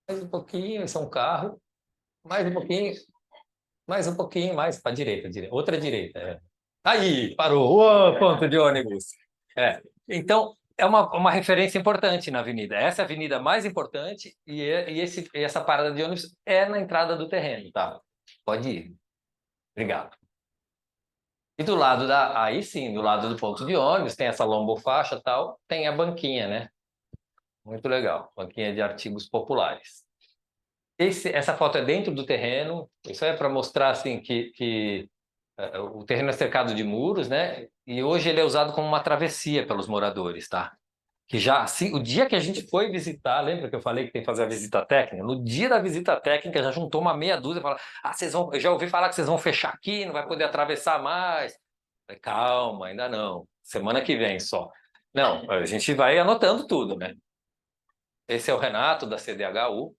Mais um pouquinho, esse é um carro, mais um pouquinho, mais para direita, direita, outra direita. Aí, parou, ô, ponto de ônibus. Então, é uma referência importante na avenida. Essa é a avenida mais importante e essa parada de ônibus é na entrada do terreno, tá? Pode ir. Obrigado. E do lado aí sim, do lado do ponto de ônibus, tem essa lombofaixa e tal, tem a banquinha, né? Muito legal, banquinha de artigos populares. Essa foto é dentro do terreno, isso é para mostrar assim que o terreno é cercado de muros, né? E hoje ele é usado como uma travessia pelos moradores, tá? Que já assim, o dia que a gente foi visitar, lembra que eu falei que tem que fazer a visita técnica? No dia da visita técnica já juntou uma meia dúzia e falou: "Ah, eu já ouvi falar que vocês vão fechar aqui, não vai poder atravessar mais". Falei, calma, ainda não. Semana que vem só. Não, a gente vai anotando tudo, né? Esse é o Renato da CDHU.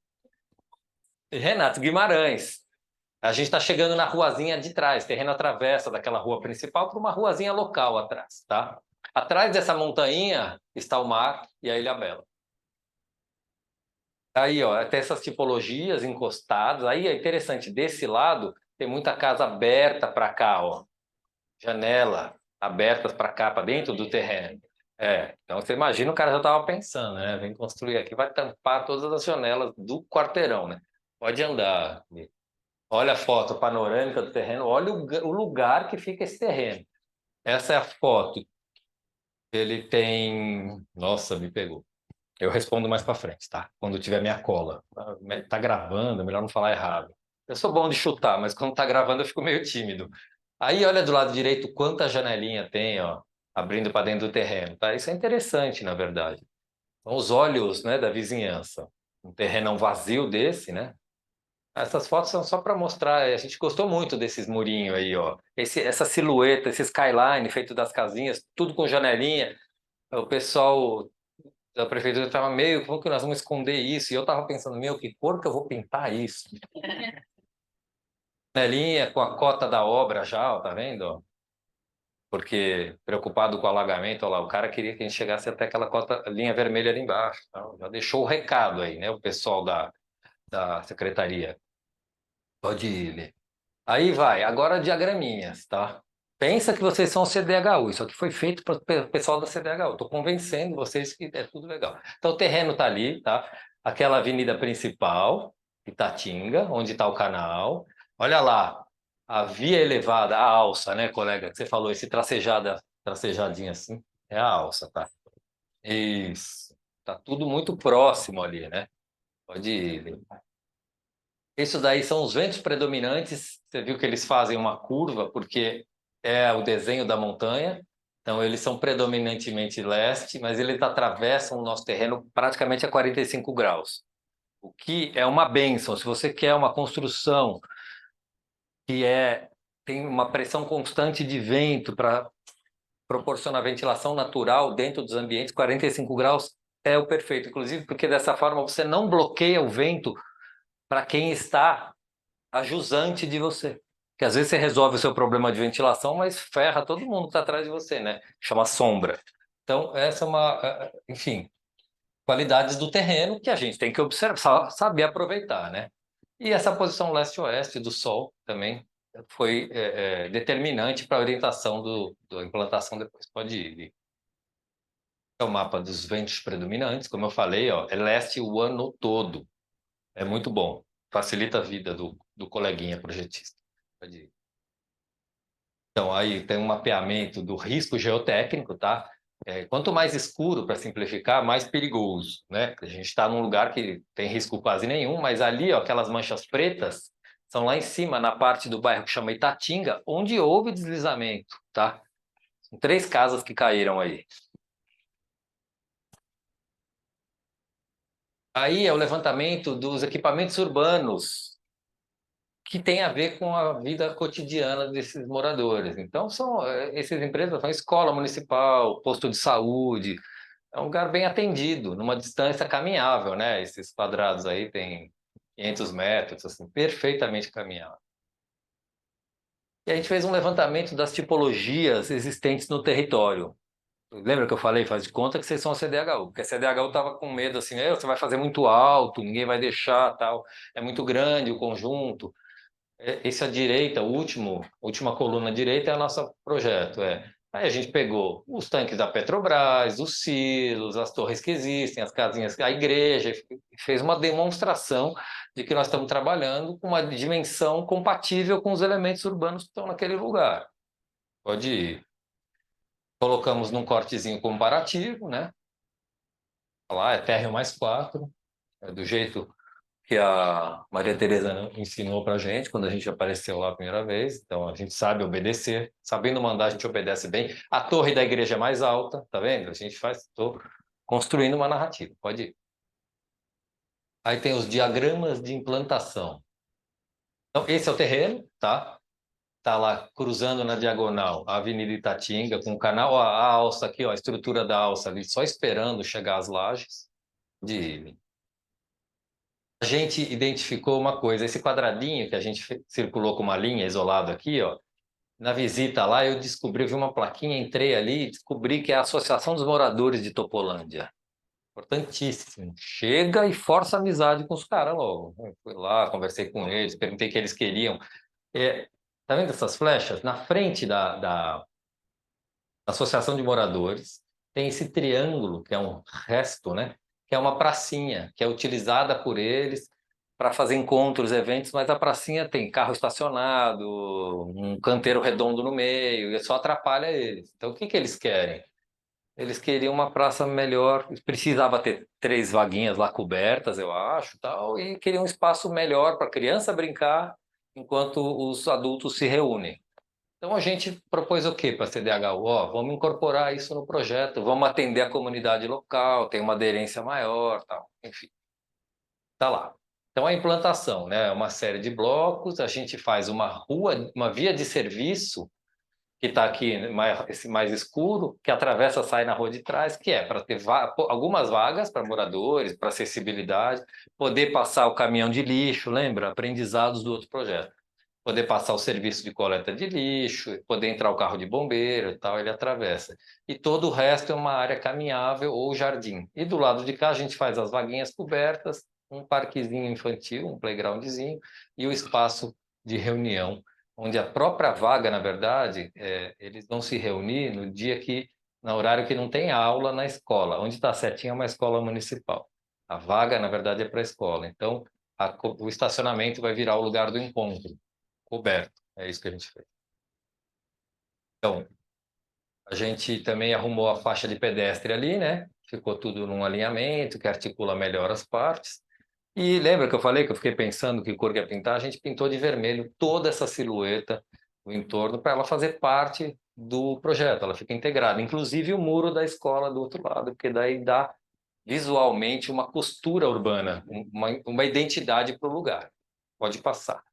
Renato Guimarães. A gente está chegando na ruazinha de trás, terreno atravessa daquela rua principal para uma ruazinha local atrás, tá? Atrás dessa montanha está o mar e a Ilhabela. Aí, ó, tem essas tipologias encostadas. Aí é interessante, desse lado tem muita casa aberta para cá, ó. Janela abertas para cá, para dentro do terreno. Então você imagina, o cara já estava pensando, né? Vem construir aqui, vai tampar todas as janelas do quarteirão, né? Pode andar. Olha a foto panorâmica do terreno, olha o lugar que fica esse terreno. Essa é a foto. Ele tem. Nossa, me pegou. Eu respondo mais para frente, tá? Quando tiver minha cola. Tá gravando, é melhor não falar errado. Eu sou bom de chutar, mas quando tá gravando eu fico meio tímido. Aí olha do lado direito quanta janelinha tem, ó, abrindo para dentro do terreno, tá? Isso é interessante, na verdade. São os olhos, né, da vizinhança. Um terrenão vazio desse, né? Essas fotos são só para mostrar. A gente gostou muito desses murinhos aí, ó. Essa silhueta, esse skyline feito das casinhas, tudo com janelinha. O pessoal da prefeitura estava meio, como que nós vamos esconder isso? E eu estava pensando, meu, que cor que eu vou pintar isso? Janelinha com a cota da obra já, ó, tá vendo? Porque preocupado com o alagamento, ó lá, o cara queria que a gente chegasse até aquela cota, linha vermelha ali embaixo. Tá? Já deixou o recado aí, né? O pessoal da secretaria. Pode ir, Lê. Aí vai, agora diagraminhas, tá? Pensa que vocês são CDHU, isso aqui foi feito para o pessoal da CDHU. Estou convencendo vocês que é tudo legal. Então, o terreno está ali, tá? Aquela avenida principal, Itatinga, onde está o canal. Olha lá, a via elevada, a alça, né, colega? Que você falou, esse tracejadinho assim, é a alça, tá? Isso. Tá tudo muito próximo ali, né? Pode ir. Isso daí são os ventos predominantes. Você viu que eles fazem uma curva porque é o desenho da montanha. Então, eles são predominantemente leste, mas eles atravessam o nosso terreno praticamente a 45 graus, o que é uma bênção. Se você quer uma construção que tem uma pressão constante de vento para proporcionar ventilação natural dentro dos ambientes, 45 graus é o perfeito. Inclusive, porque dessa forma você não bloqueia o vento para quem está a jusante de você. Que às vezes você resolve o seu problema de ventilação, mas ferra todo mundo que está atrás de você, né? Chama sombra. Então, essa é enfim, qualidades do terreno que a gente tem que observar, saber aproveitar, né? E essa posição leste-oeste do Sol também foi determinante para a orientação da implantação depois. Pode ir. É o mapa dos ventos predominantes, como eu falei, ó, é leste o ano todo. É muito bom. Facilita a vida do coleguinha projetista. Pode ir. Então, aí tem um mapeamento do risco geotécnico, tá? Quanto mais escuro, para simplificar, mais perigoso, né? A gente está num lugar que tem risco quase nenhum, mas ali, ó, aquelas manchas pretas são lá em cima, na parte do bairro que chama Itatinga, onde houve deslizamento, tá? São 3 casas que caíram aí. Aí é o levantamento dos equipamentos urbanos que tem a ver com a vida cotidiana desses moradores. Então, essas empresas são escola municipal, posto de saúde, é um lugar bem atendido, numa distância caminhável, né? Esses quadrados aí têm 500 metros, assim, perfeitamente caminhável. E a gente fez um levantamento das tipologias existentes no território. Lembra que eu falei, faz de conta que vocês são a CDHU, porque a CDHU estava com medo assim, você vai fazer muito alto, ninguém vai deixar, tal, é muito grande o conjunto. Esse à direita, última coluna à direita é o nosso projeto. Aí a gente pegou os tanques da Petrobras, os silos, as torres que existem, as casinhas, a igreja, e fez uma demonstração de que nós estamos trabalhando com uma dimensão compatível com os elementos urbanos que estão naquele lugar. Pode ir. Colocamos num cortezinho comparativo, né? Lá é térreo mais 4, do jeito que a Maria Tereza ensinou para a gente quando a gente apareceu lá a primeira vez. Então a gente sabe obedecer, sabendo mandar a gente obedece bem. A torre da igreja é mais alta, tá vendo? A gente estou construindo uma narrativa. Pode ir. Aí tem os diagramas de implantação. Então esse é o terreno, tá? Tá lá cruzando na diagonal a Avenida Itatinga com o canal, ó, a alça aqui, ó, a estrutura da alça ali, só esperando chegar às lajes de a gente identificou uma coisa, esse quadradinho que a gente circulou com uma linha isolado aqui, ó, na visita lá eu descobri, vi uma plaquinha, entrei ali e descobri que é a Associação dos Moradores de Topolândia. Importantíssimo. Chega e força amizade com os caras logo. Eu fui lá, conversei com eles, perguntei o que eles queriam. Tá vendo essas flechas? Na frente da Associação de Moradores tem esse triângulo, que é um resto, né? Que é uma pracinha, que é utilizada por eles para fazer encontros, eventos, mas a pracinha tem carro estacionado, um canteiro redondo no meio, e só atrapalha eles. Então, o que que eles querem? Eles queriam uma praça melhor, precisava ter 3 vaguinhas lá cobertas, eu acho, tal, e queriam um espaço melhor para a criança brincar enquanto os adultos se reúnem. Então a gente propôs o quê para a CDHU? Ó, vamos incorporar isso no projeto, vamos atender a comunidade local, tem uma aderência maior, tal. Enfim, tá lá. Então a implantação, né, é uma série de blocos, a gente faz uma rua, uma via de serviço que está aqui esse mais escuro, que atravessa, sai na rua de trás, que é para ter algumas vagas para moradores, para acessibilidade, poder passar o caminhão de lixo, lembra? Aprendizados do outro projeto, poder passar o serviço de coleta de lixo, poder entrar o carro de bombeiro e tal, ele atravessa. E todo o resto é uma área caminhável ou jardim. E do lado de cá a gente faz as vaguinhas cobertas, um parquezinho infantil, um playgroundzinho e o espaço de reunião onde a própria vaga, na verdade, eles vão se reunir no dia que, no horário que não tem aula na escola. Onde está certinho é uma escola municipal. A vaga, na verdade, é para a escola. Então, o estacionamento vai virar o lugar do encontro, coberto. É isso que a gente fez. Então, a gente também arrumou a faixa de pedestre ali, né? Ficou tudo num alinhamento que articula melhor as partes. E lembra que eu falei que eu fiquei pensando que cor que ia pintar? A gente pintou de vermelho toda essa silhueta, o entorno, para ela fazer parte do projeto, ela fica integrada, inclusive o muro da escola do outro lado, porque daí dá visualmente uma costura urbana, uma identidade para o lugar. Pode passar.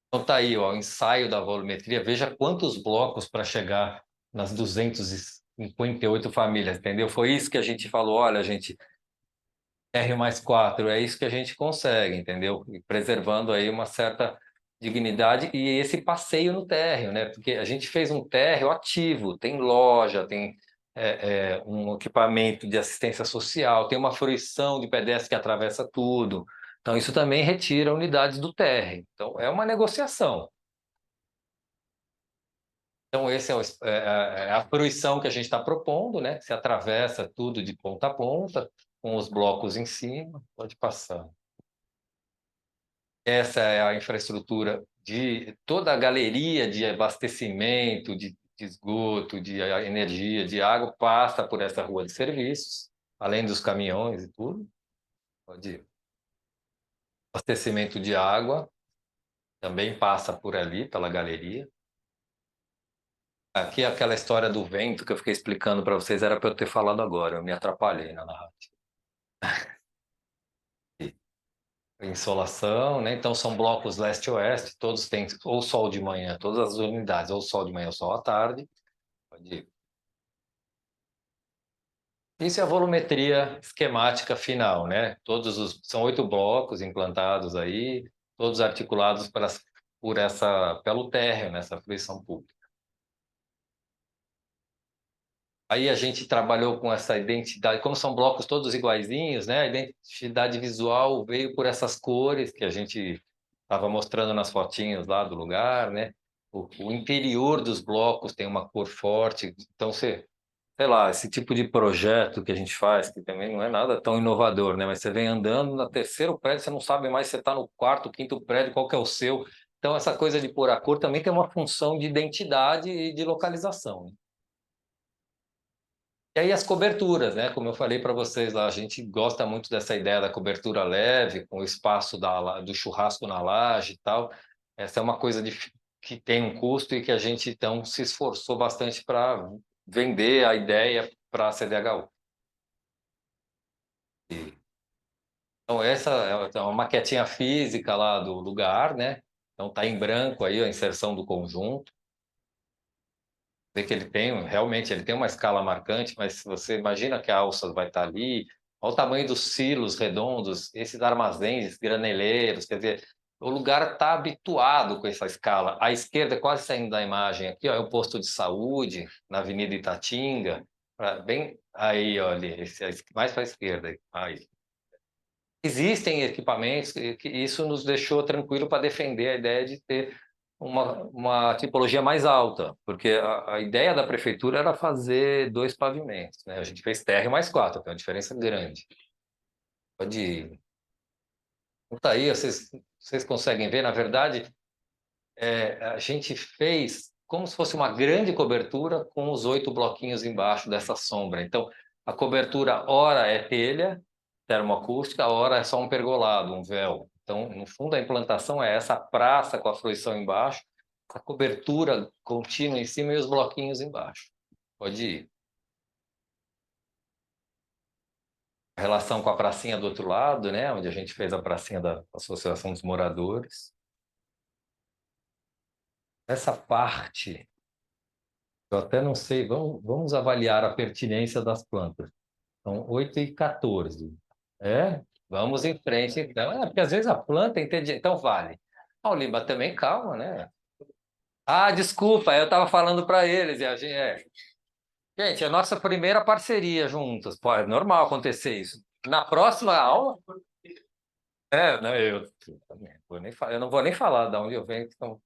Então tá aí, ó, o ensaio da volumetria. Veja quantos blocos para chegar nas 258 famílias, entendeu? Foi isso que a gente falou, olha, gente, R mais 4, é isso que a gente consegue, entendeu? E preservando aí uma certa dignidade e esse passeio no térreo, né? Porque a gente fez um térreo ativo, tem loja, tem um equipamento de assistência social, tem uma fruição de pedestre que atravessa tudo. Então, isso também retira unidades do térreo. Então, é uma negociação. Então, esse é a fruição que a gente está propondo, né? Se atravessa tudo de ponta a ponta, com os blocos em cima, pode passar. Essa é a infraestrutura de toda a galeria de abastecimento, de esgoto, de energia, de água, passa por essa rua de serviços, além dos caminhões e tudo. Pode ir. Abastecimento de água também passa por ali, pela galeria. Aqui aquela história do vento que eu fiquei explicando para vocês era para eu ter falado agora, eu me atrapalhei na narrativa. Insolação, né? Então são blocos leste-oeste, todos têm ou sol de manhã, todas as unidades, ou sol de manhã ou sol à tarde. Pode ir. Isso é a volumetria esquemática final, né? São 8 blocos implantados aí, todos articulados pelo térreo, nessa fruição pública. Aí a gente trabalhou com essa identidade, como são blocos todos iguaizinhos, né? A identidade visual veio por essas cores que a gente estava mostrando nas fotinhas lá do lugar, né? O interior dos blocos tem uma cor forte, então sei lá, esse tipo de projeto que a gente faz, que também não é nada tão inovador, né? Mas você vem andando no terceiro prédio, você não sabe mais se você está no quarto, quinto prédio, qual que é o seu. Então essa coisa de pôr a cor também tem uma função de identidade e de localização, né? E aí as coberturas, né? Como eu falei para vocês lá, a gente gosta muito dessa ideia da cobertura leve, com o espaço do churrasco na laje e tal. Essa é uma coisa que tem um custo e que a gente então se esforçou bastante para vender a ideia para a CDHU. Então essa é uma maquetinha física lá do lugar, né? Então tá em branco aí a inserção do conjunto. Vê que realmente ele tem uma escala marcante, mas se você imagina que a alça vai estar ali, olha o tamanho dos silos redondos, esses armazéns graneleiros, quer dizer, o lugar está habituado com essa escala. À esquerda, quase saindo da imagem aqui, ó, é o posto de saúde, na Avenida Itatinga, bem aí, olha, mais para a esquerda. Aí. Existem equipamentos que isso nos deixou tranquilo para defender a ideia de ter uma tipologia mais alta, porque a ideia da prefeitura era fazer 2 pavimentos, né? A gente fez térreo mais 4, tem uma diferença grande. Pode ir. Então, tá aí, vocês conseguem ver, na verdade, a gente fez como se fosse uma grande cobertura com os 8 bloquinhos embaixo dessa sombra. Então, a cobertura, ora é telha termoacústica, ora é só um pergolado, um véu. Então, no fundo, a implantação é essa praça com a fruição embaixo, a cobertura contínua em cima e os bloquinhos embaixo. Pode ir. A relação com a pracinha do outro lado, né, onde a gente fez a pracinha da Associação dos Moradores. Essa parte, eu até não sei, vamos avaliar a pertinência das plantas. São 8h14. Vamos em frente, então. Porque às vezes a planta entende. Então vale. Ah, o Lima também, calma, né? Ah, desculpa, eu estava falando para eles. E a gente, gente, é a nossa primeira parceria juntas. Pô, é normal acontecer isso. Na próxima aula, Né, eu também eu não vou nem falar de onde eu venho. Então,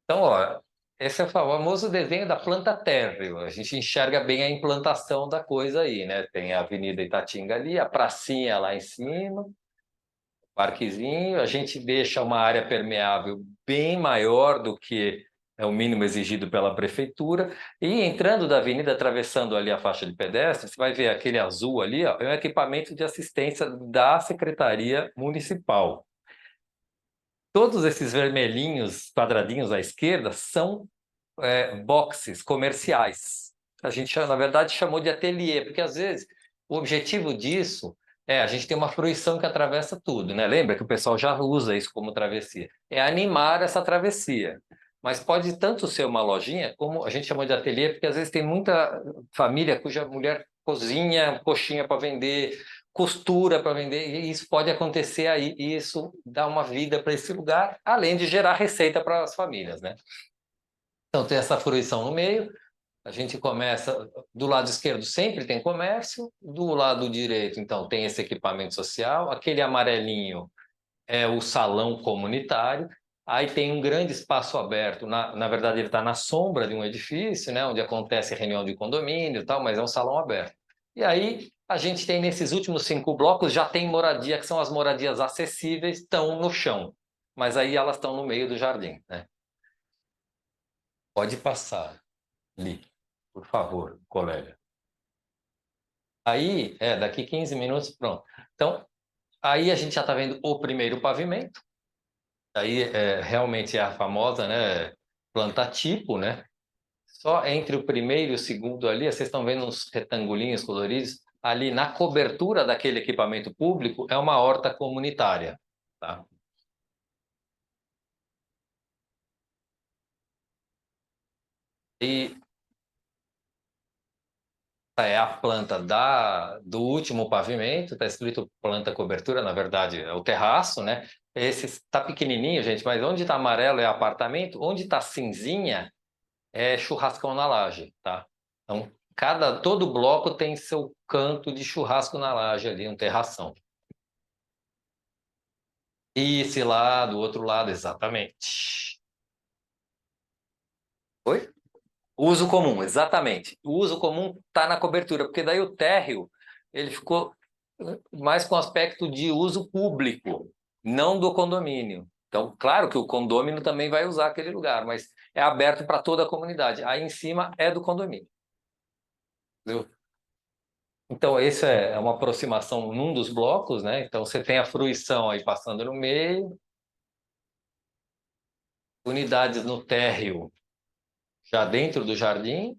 ó, esse é o famoso desenho da planta térreo. A gente enxerga bem a implantação da coisa aí, né? Tem a Avenida Itatinga ali, a pracinha lá em cima, parquezinho. A gente deixa uma área permeável bem maior do que é o mínimo exigido pela prefeitura. E entrando da avenida, atravessando ali a faixa de pedestre, você vai ver aquele azul ali, ó, é um equipamento de assistência da Secretaria Municipal. Todos esses vermelhinhos, quadradinhos à esquerda, são boxes comerciais. A gente, na verdade, chamou de ateliê, porque às vezes o objetivo disso a gente tem uma fruição que atravessa tudo, né? Lembra que o pessoal já usa isso como travessia? É animar essa travessia. Mas pode tanto ser uma lojinha, como a gente chamou de ateliê, porque às vezes tem muita família cuja mulher cozinha coxinha para vender, costura para vender, e isso pode acontecer aí, e isso dá uma vida para esse lugar, além de gerar receita para as famílias, né? Então tem essa fruição no meio, a gente começa do lado esquerdo sempre tem comércio, do lado direito então tem esse equipamento social, aquele amarelinho é o salão comunitário, aí tem um grande espaço aberto, na verdade ele está na sombra de um edifício, né, onde acontece reunião de condomínio e tal, mas é um salão aberto. E aí a gente tem nesses últimos 5 blocos, já tem moradia, que são as moradias acessíveis, estão no chão, mas aí elas estão no meio do jardim, né? Pode passar, Li, por favor, colega. Aí, daqui 15 minutos, pronto. Então, aí a gente já está vendo o primeiro pavimento. Aí realmente é a famosa, né, planta tipo, né? Só entre o primeiro e o segundo ali, vocês estão vendo uns retangulinhos coloridos. Ali na cobertura daquele equipamento público é uma horta comunitária, tá? E é a planta do último pavimento, está escrito planta cobertura, na verdade é o terraço, né? Esse está pequenininho, gente, mas onde está amarelo é apartamento, onde está cinzinha é churrascão na laje, tá? Então, todo bloco tem seu canto de churrasco na laje ali, um terração. E esse lado, o outro lado, exatamente. Oi? Uso comum, exatamente. O uso comum está na cobertura, porque daí o térreo ele ficou mais com aspecto de uso público, não do condomínio. Então, claro que o condomínio também vai usar aquele lugar, mas é aberto para toda a comunidade. Aí em cima é do condomínio. Entendeu? Então, esse é uma aproximação num dos blocos, né? Então, você tem a fruição aí passando no meio, unidades no térreo já dentro do jardim,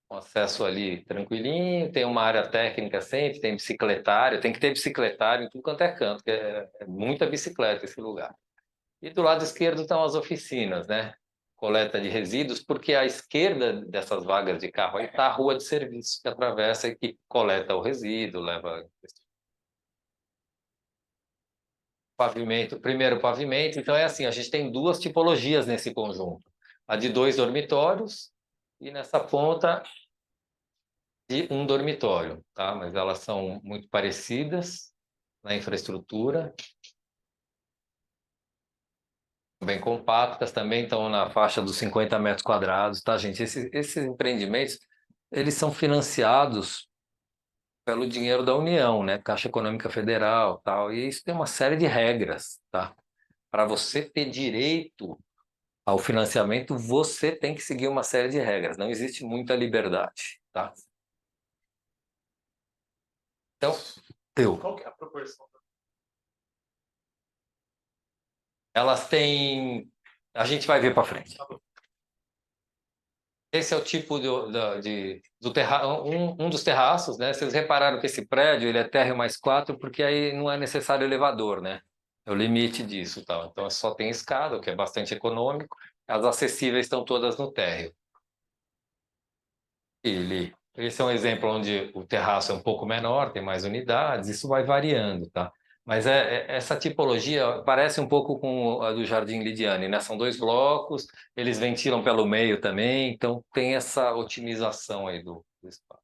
um acesso ali tranquilinho, tem uma área técnica sempre, tem bicicletário, tem que ter bicicletário em tudo quanto é canto, que é muita bicicleta esse lugar. E do lado esquerdo estão as oficinas, né? Coleta de resíduos, porque à esquerda dessas vagas de carro aí está a rua de serviço que atravessa e que coleta o resíduo, leva pavimento, primeiro pavimento. Então é assim, a gente tem duas tipologias nesse conjunto. A de 2 dormitórios e nessa ponta de um dormitório, tá? Mas elas são muito parecidas na infraestrutura, bem compactas, também estão na faixa dos 50 metros quadrados, tá, gente? Esses empreendimentos, eles são financiados pelo dinheiro da União, né? Caixa Econômica Federal, tal, e isso tem uma série de regras, tá? Para você ter direito ao financiamento, você tem que seguir uma série de regras, não existe muita liberdade, tá? Então, Qual que é a proporção? elas têm, a gente vai ver para frente. Esse é o tipo um dos terraços, né? Vocês repararam que esse prédio ele é térreo mais 4, porque aí não é necessário elevador, né? É o limite disso, tal. Então só tem escada, o que é bastante econômico. As acessíveis estão todas no térreo. Esse é um exemplo onde o terraço é um pouco menor, tem mais unidades, isso vai variando, tá? Mas essa tipologia parece um pouco com a do Jardim Lidiane, né? São 2 blocos, eles ventilam pelo meio também, então tem essa otimização aí do espaço.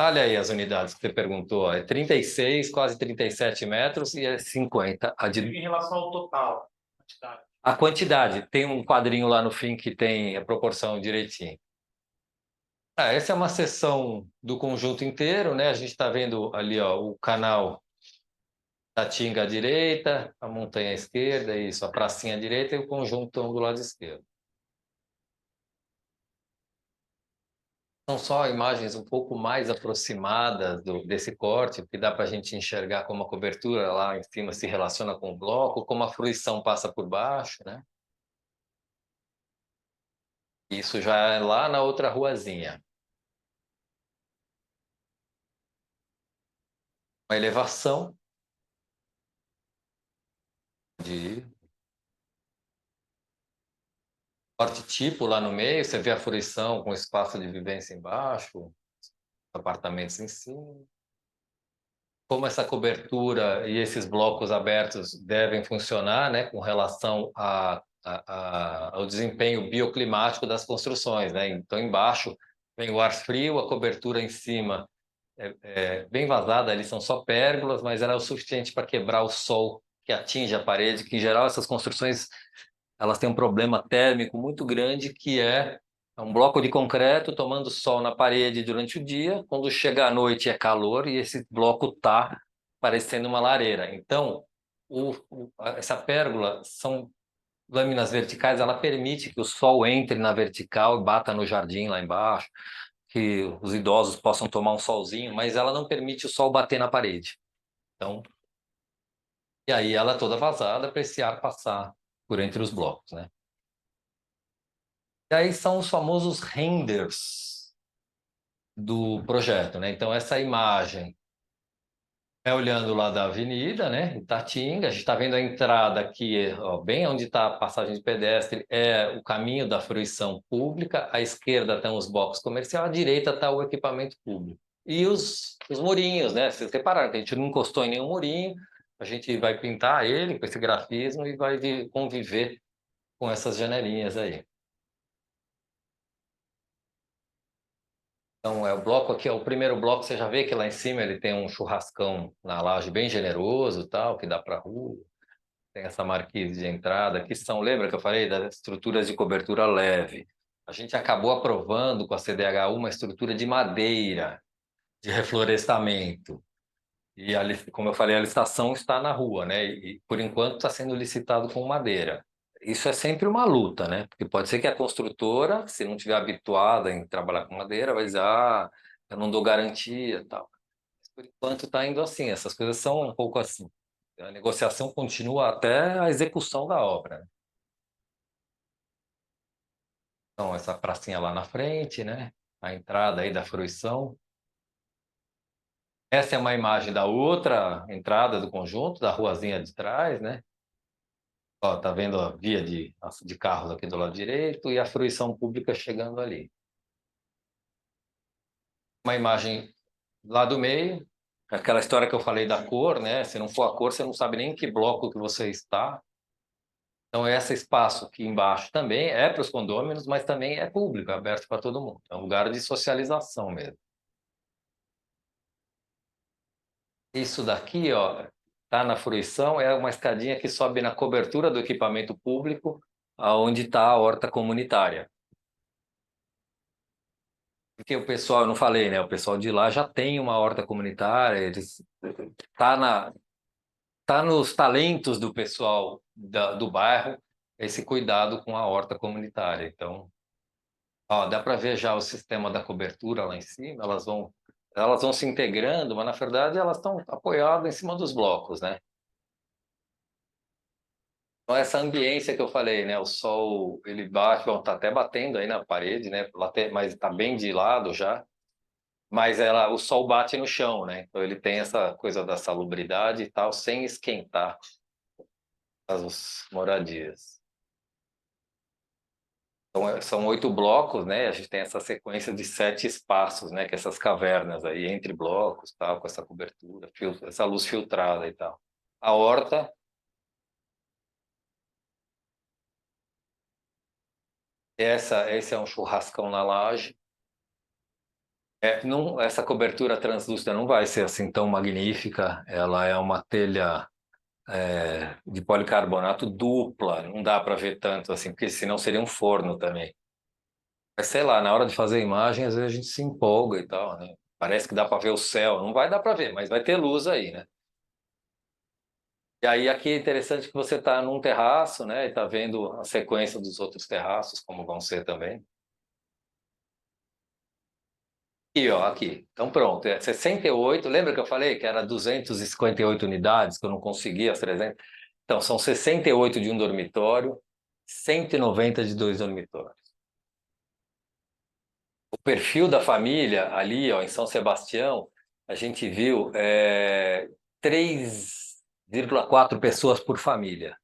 Olha aí as unidades que você perguntou, ó, é 36, quase 37 metros e é 50. Em relação ao total, quantidade. A quantidade, tem um quadrinho lá no fim que tem a proporção direitinho. Essa é uma seção do conjunto inteiro, né? A gente está vendo ali, ó, o canal da Tinga à direita, a montanha à esquerda, isso, a pracinha à direita e o conjunto do lado esquerdo. São só imagens um pouco mais aproximadas desse corte, porque dá para a gente enxergar como a cobertura lá em cima se relaciona com o bloco, como a fruição passa por baixo, né? Isso já é lá na outra ruazinha. Uma elevação de corte tipo lá no meio, você vê a fruição com espaço de vivência embaixo, apartamentos em cima. Como essa cobertura e esses blocos abertos devem funcionar, né, com relação ao desempenho bioclimático das construções, né? Então, embaixo vem o ar frio, a cobertura em cima é bem vazada, ali são só pérgolas, mas ela é o suficiente para quebrar o sol que atinge a parede, que em geral essas construções elas têm um problema térmico muito grande, que é um bloco de concreto tomando sol na parede durante o dia, quando chega à noite é calor e esse bloco está parecendo uma lareira. Então, essa pérgola são lâminas verticais, ela permite que o sol entre na vertical e bata no jardim lá embaixo, que os idosos possam tomar um solzinho, mas ela não permite o sol bater na parede. Então, e aí ela é toda vazada para esse ar passar por entre os blocos, né? E aí são os famosos renders do projeto, né? Então, essa imagem é olhando lá da avenida, né? Itatinga, a gente está vendo a entrada aqui, ó, bem onde está a passagem de pedestre, é o caminho da fruição pública, à esquerda estão os blocos comerciais, à direita está o equipamento público. E os murinhos, né? Vocês repararam que a gente não encostou em nenhum murinho, a gente vai pintar ele com esse grafismo e vai conviver com essas janelinhas aí. Então, é o bloco aqui, é o primeiro bloco, você já vê que lá em cima ele tem um churrascão na laje bem generoso, tal, que dá para rua. Tem essa marquise de entrada, que são, lembra que eu falei das estruturas de cobertura leve? A gente acabou aprovando com a CDHU uma estrutura de madeira, de reflorestamento. E, como eu falei, a licitação está na rua, né? E por enquanto está sendo licitado com madeira. Isso é sempre uma luta, né? Porque pode ser que a construtora, se não estiver habituada em trabalhar com madeira, vai dizer, eu não dou garantia, tal. Mas por enquanto está indo assim, essas coisas são um pouco assim. A negociação continua até a execução da obra, né? Então, essa pracinha lá na frente, né? A entrada aí da fruição. Essa é uma imagem da outra entrada do conjunto, da ruazinha de trás, né? Ó, tá vendo a via de carros aqui do lado direito e a fruição pública chegando ali. Uma imagem lá do meio, aquela história que eu falei da cor, né? Se não for a cor, você não sabe nem em que bloco que você está. Então, esse espaço aqui embaixo também é para os condôminos, mas também é público, é aberto para todo mundo. É um lugar de socialização mesmo. Isso daqui, ó, tá na fruição, é uma escadinha que sobe na cobertura do equipamento público, aonde está a horta comunitária. Porque o pessoal, eu não falei, né? O pessoal de lá já tem uma horta comunitária, eles tá tá nos talentos do pessoal do bairro esse cuidado com a horta comunitária. Então, ó, dá para ver já o sistema da cobertura lá em cima, elas vão se integrando, mas na verdade elas estão apoiadas em cima dos blocos, né? Então, essa ambiência que eu falei, né? O sol, ele bate, bom, tá até batendo aí na parede, né? Mas tá bem de lado já. Mas o sol bate no chão, né? Então ele tem essa coisa da salubridade e tal, sem esquentar as moradias. Então, são 8 blocos, né? A gente tem essa sequência de 7 espaços, né? Que é essas cavernas aí entre blocos, tal, com essa cobertura, essa luz filtrada e tal. A horta, esse é um churrascão na laje. Essa cobertura translúcida não vai ser assim tão magnífica. Ela é uma telha de policarbonato dupla, não dá para ver tanto assim, porque senão seria um forno também. Mas sei lá, na hora de fazer a imagem, às vezes a gente se empolga e tal, né? Parece que dá para ver o céu, não vai dar para ver, mas vai ter luz aí, né? E aí aqui é interessante que você está num terraço, né? E está vendo a sequência dos outros terraços, como vão ser também. E ó, aqui. Então pronto, 68. Lembra que eu falei que era 258 unidades, que eu não conseguia as 300? Então, são 68 de um dormitório, 190 de dois dormitórios. O perfil da família ali, ó, em São Sebastião, a gente viu 3,4 pessoas por família.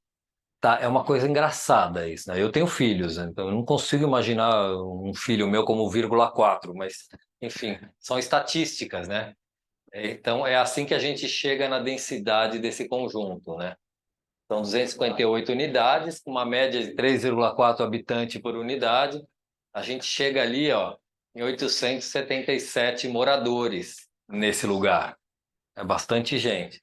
Tá, é uma coisa engraçada isso, né? Eu tenho filhos, né? Então eu não consigo imaginar um filho meu como 0,4, mas, enfim, são estatísticas, né? Então é assim que a gente chega na densidade desse conjunto, né? São 258 unidades, com uma média de 3,4 habitantes por unidade. A gente chega ali, ó, em 877 moradores nesse lugar. É bastante gente.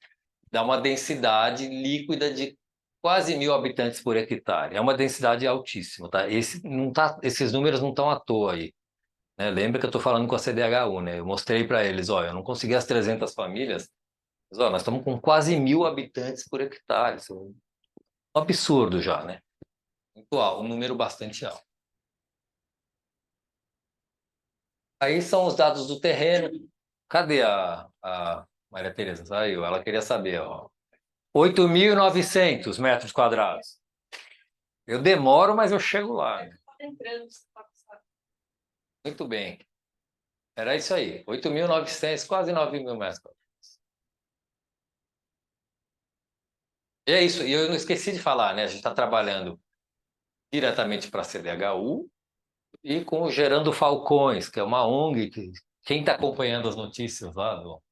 Dá uma densidade líquida de quase 1.000 habitantes por hectare. É uma densidade altíssima, tá? Esses números não estão à toa aí, né? Lembra que eu estou falando com a CDHU, né? Eu mostrei para eles, olha, eu não consegui as 300 famílias, mas ó, nós estamos com quase 1.000 habitantes por hectare. Isso é um absurdo já, né? Muito alto, um número bastante alto. Aí são os dados do terreno. Cadê a Maria Tereza? Saiu. Ela queria saber, ó. 8.900 metros quadrados. Eu demoro, mas eu chego lá. Muito bem. Era isso aí. 8.900, quase 9.000 metros quadrados. E é isso. E eu não esqueci de falar, né? A gente está trabalhando diretamente para a CDHU e com o Gerando Falcões, que é uma ONG que quem está acompanhando as notícias lá do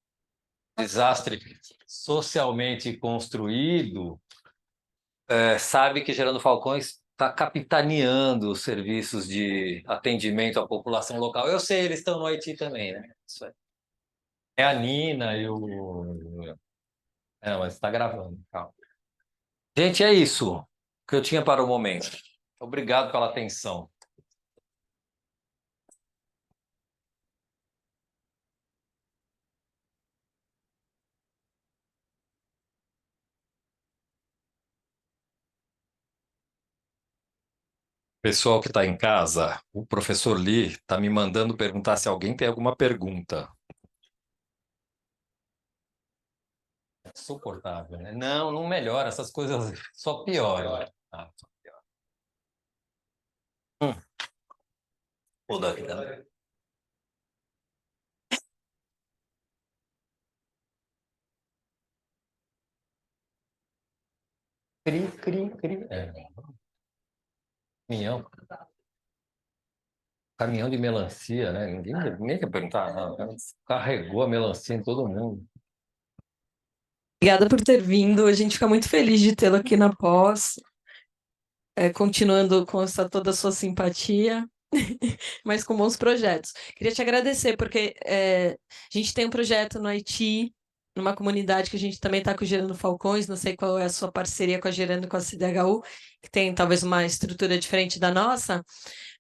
desastre socialmente construído sabe que Gerando Falcões está capitaneando os serviços de atendimento à população local. Eu sei, eles estão no Haiti também, né? Isso é. É a Nina e o. É, mas está gravando. Calma. Gente, é isso que eu tinha para o momento. Obrigado pela atenção. Pessoal que está em casa, o professor Lee está me mandando perguntar se alguém tem alguma pergunta. É insuportável, né? Não, não melhora, essas coisas só pioram. Ah, só piora. Vou dar aqui também. Cri, cri, cri. Caminhão, caminhão de melancia, né? Ninguém quer perguntar, não. O cara carregou a melancia em todo mundo. Obrigada por ter vindo. A gente fica muito feliz de tê-lo aqui na pós, continuando com toda a sua simpatia, mas com bons projetos. Queria te agradecer, porque a gente tem um projeto no Haiti, numa comunidade que a gente também está com o Gerando Falcões, não sei qual é a sua parceria com a Gerando e com a CDHU, que tem talvez uma estrutura diferente da nossa,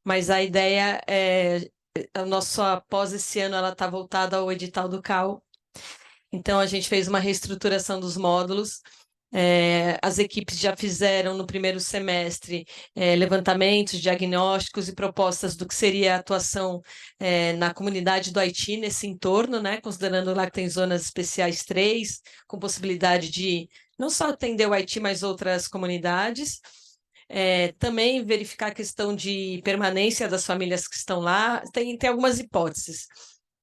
mas a ideia a nossa pós esse ano ela está voltada ao edital do CAL. Então, a gente fez uma reestruturação dos módulos. As equipes já fizeram no primeiro semestre levantamentos, diagnósticos e propostas do que seria a atuação na comunidade do Haiti, nesse entorno, né? Considerando lá que tem zonas especiais 3, com possibilidade de não só atender o Haiti, mas outras comunidades. Também verificar a questão de permanência das famílias que estão lá, tem algumas hipóteses.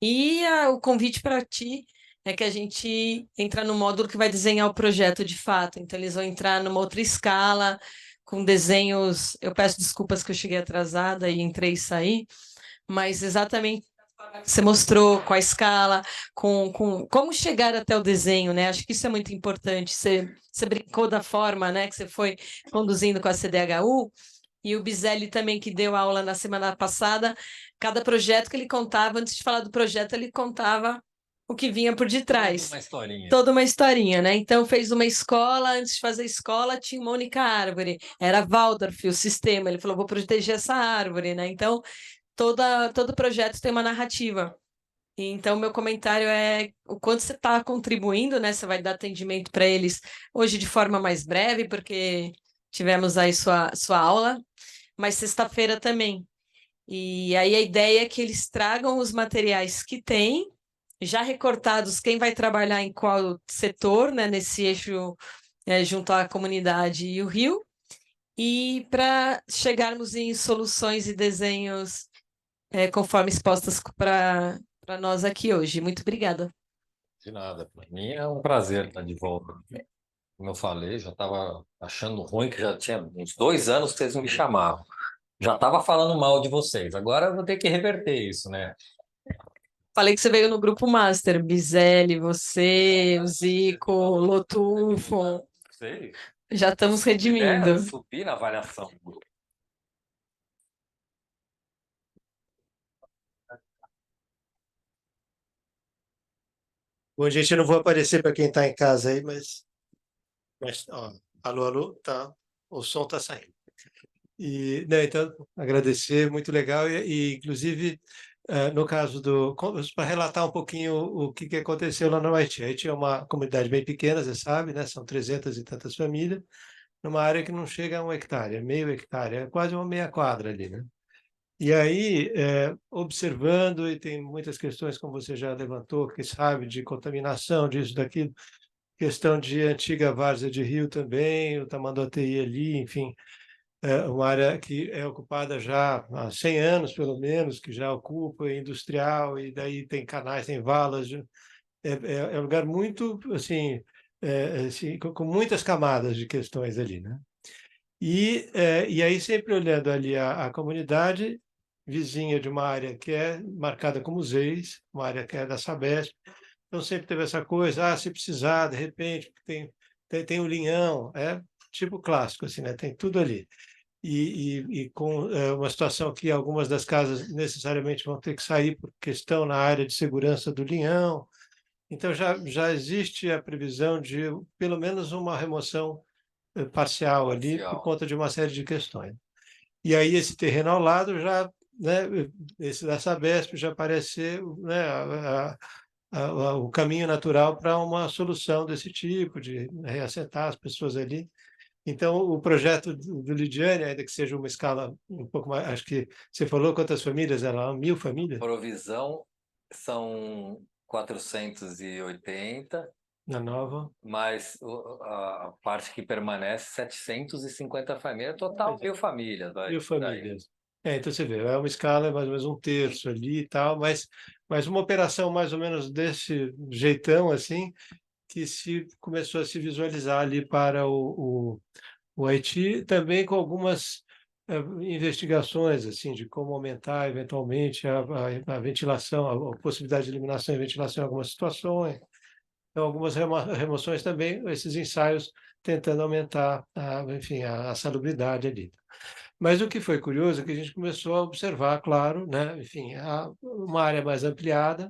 E o convite para ti é que a gente entra no módulo que vai desenhar o projeto de fato. Então, eles vão entrar numa outra escala, com desenhos. Eu peço desculpas que eu cheguei atrasada e entrei e saí, mas exatamente você mostrou com a escala, com como chegar até o desenho, né? Acho que isso é muito importante. Você brincou da forma, né, que você foi conduzindo com a CDHU, e o Biselli também, que deu aula na semana passada, cada projeto que ele contava, antes de falar do projeto, ele contava o que vinha por detrás. Uma historinha. Toda uma historinha, né? Então fez uma escola, antes de fazer a escola tinha uma única árvore, era Waldorf, o sistema, ele falou, vou proteger essa árvore, né? Então todo projeto tem uma narrativa. E então meu comentário é o quanto você está contribuindo, né? Você vai dar atendimento para eles hoje de forma mais breve, porque tivemos aí sua aula, mas sexta-feira também. E aí a ideia é que eles tragam os materiais que têm, já recortados, quem vai trabalhar em qual setor, né, nesse eixo junto à comunidade e o rio, e para chegarmos em soluções e desenhos conforme expostas para nós aqui hoje. Muito obrigada. De nada. Para mim é um prazer estar de volta. Como eu falei, já estava achando ruim que já tinha uns 2 anos que vocês não me chamavam. Já estava falando mal de vocês. Agora eu vou ter que reverter isso, né? Falei que você veio no grupo Master, Biselli, você, o Zico, o Lotufo. Sei. Já estamos redimindo. Subir na avaliação do grupo. Bom, gente, eu não vou aparecer para quem está em casa aí, ó, alô, alô, tá, o som está saindo. E, não, então, agradecer, muito legal, inclusive, no caso para relatar um pouquinho o que aconteceu lá no Haiti. Haiti é uma comunidade bem pequena, você sabe, né? São 300 e tantas famílias, numa área que não chega a 1 hectare, é meio hectare, é quase uma meia quadra ali, né? E aí, observando, e tem muitas questões, como você já levantou, que sabe, de contaminação, disso, daquilo, questão de antiga várzea de rio também, o Tamanduateí ali, enfim, uma área que é ocupada já há 100 anos, pelo menos, que já ocupa, é industrial, e daí tem canais, tem valas, é um lugar muito, assim, com muitas camadas de questões ali, né? E aí, sempre olhando ali a comunidade vizinha de uma área que é marcada como ZEIS, uma área que é da Sabesp, então sempre teve essa coisa, se precisar, de repente, tem o linhão, é tipo clássico, assim, né? Tem tudo ali. E com uma situação que algumas das casas necessariamente vão ter que sair por questão na área de segurança do linhão, então já existe a previsão de pelo menos uma remoção parcial ali por conta de uma série de questões. E aí esse terreno ao lado já, né, esse da Sabesp já parece ser, né, o caminho natural para uma solução desse tipo, de reassentar as pessoas ali. Então, o projeto do Lidiane, ainda que seja uma escala um pouco mais, acho que você falou quantas famílias, era 1.000 famílias? Provisão são 480, Na nova. mas a parte que permanece, 750 famílias, total 1.000 famílias. 1.000 famílias. Então você vê, é uma escala mais ou menos 1/3 ali e tal, mas uma operação mais ou menos desse jeitão, assim, que se começou a se visualizar ali para o Haiti, também com algumas investigações assim de como aumentar eventualmente a ventilação, a possibilidade de eliminação e ventilação em algumas situações. Então, algumas remoções também, esses ensaios tentando aumentar, enfim, a salubridade ali. Mas o que foi curioso é que a gente começou a observar, claro, né, enfim, uma área mais ampliada,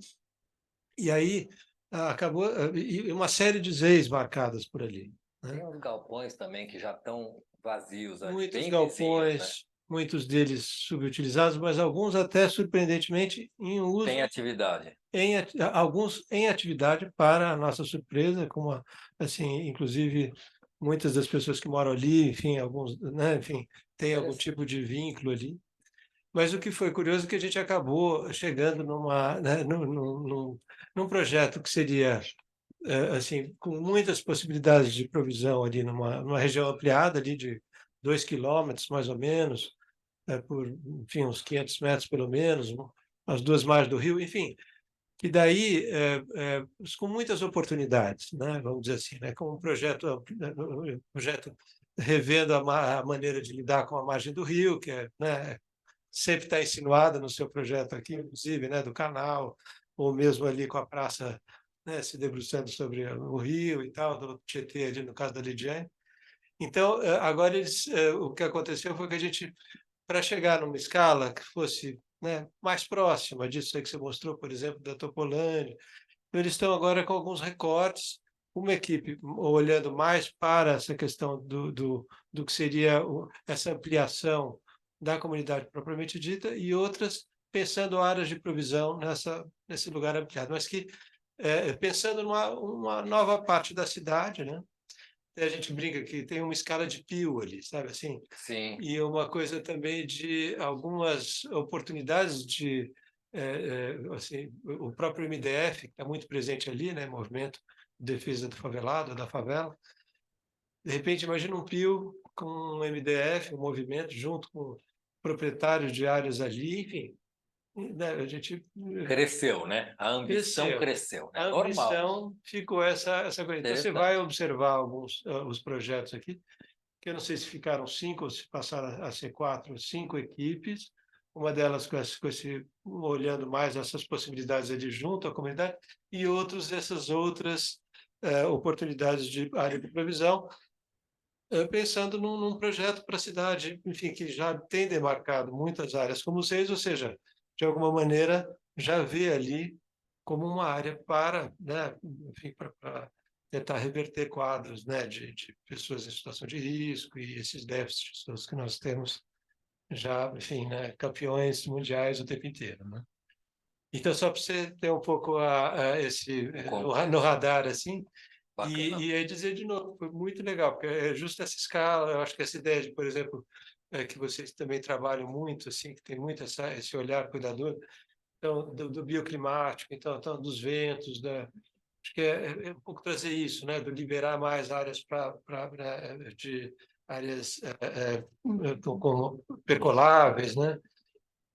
e aí acabou e uma série de ZEIs marcadas por ali. Tem uns galpões também que já estão vazios, Muitos bem galpões, vizinhos, né? muitos deles subutilizados, mas alguns até surpreendentemente em uso, Tem atividade. alguns em atividade para a nossa surpresa, como assim, inclusive muitas das pessoas que moram ali, enfim, alguns, né, enfim, tem algum tipo de vínculo ali. Mas o que foi curioso é que a gente acabou chegando né, num projeto que seria assim, com muitas possibilidades de provisão ali numa região ampliada ali de 2 quilômetros, mais ou menos, por, enfim, uns 500 metros pelo menos, as duas margens do rio, enfim, que daí, com muitas oportunidades, né, vamos dizer assim, né, com um projeto revendo a maneira de lidar com a margem do rio, que né, sempre está insinuada no seu projeto aqui, inclusive, né, do canal, ou mesmo ali com a praça, né, se debruçando sobre o rio e tal, do Tietê ali no caso da Lidiane. Então, agora o que aconteceu foi que a gente, para chegar numa escala que fosse, né, mais próxima disso aí que você mostrou, por exemplo, da Topolândia, então eles estão agora com alguns recortes, uma equipe olhando mais para essa questão do que seria essa ampliação da comunidade propriamente dita, e outras pensando áreas de provisão nesse lugar ampliado, mas que pensando numa uma nova parte da cidade, né? A gente brinca que tem uma escala de Peele ali, sabe assim? Sim. E uma coisa também de algumas oportunidades de assim, o próprio MDF, que está muito presente ali, né? Movimento de Defesa do Favelado, da favela. De repente, imagina um Peele com um MDF, um movimento, junto com proprietários de áreas ali, enfim. Né? A gente Cresceu, né? A ambição cresceu, né? a Normal. ambição ficou essa coisa. Então, você vai observar alguns os projetos aqui, que eu não sei se ficaram 5 ou se passaram a ser 4, 5 equipes, uma delas com olhando mais essas possibilidades ali junto à comunidade, e outros dessas outras oportunidades de área de provisão, pensando num projeto para a cidade, enfim, que já tem demarcado muitas áreas como vocês, ou seja, de alguma maneira já vê ali como uma área para, né, enfim, para tentar reverter quadros, né, de pessoas em situação de risco e esses déficits todos que nós temos já, enfim, né, campeões mundiais o tempo inteiro, né? Então, só para você ter um pouco esse no radar, assim, Bacana. e aí dizer de novo, foi muito legal, porque é justo essa escala, eu acho que essa ideia de, por exemplo, que vocês também trabalham muito, assim, que tem muito esse olhar cuidador, então, do bioclimático, então, dos ventos, acho que é um pouco trazer isso, né, de liberar mais áreas de áreas como percoláveis, né?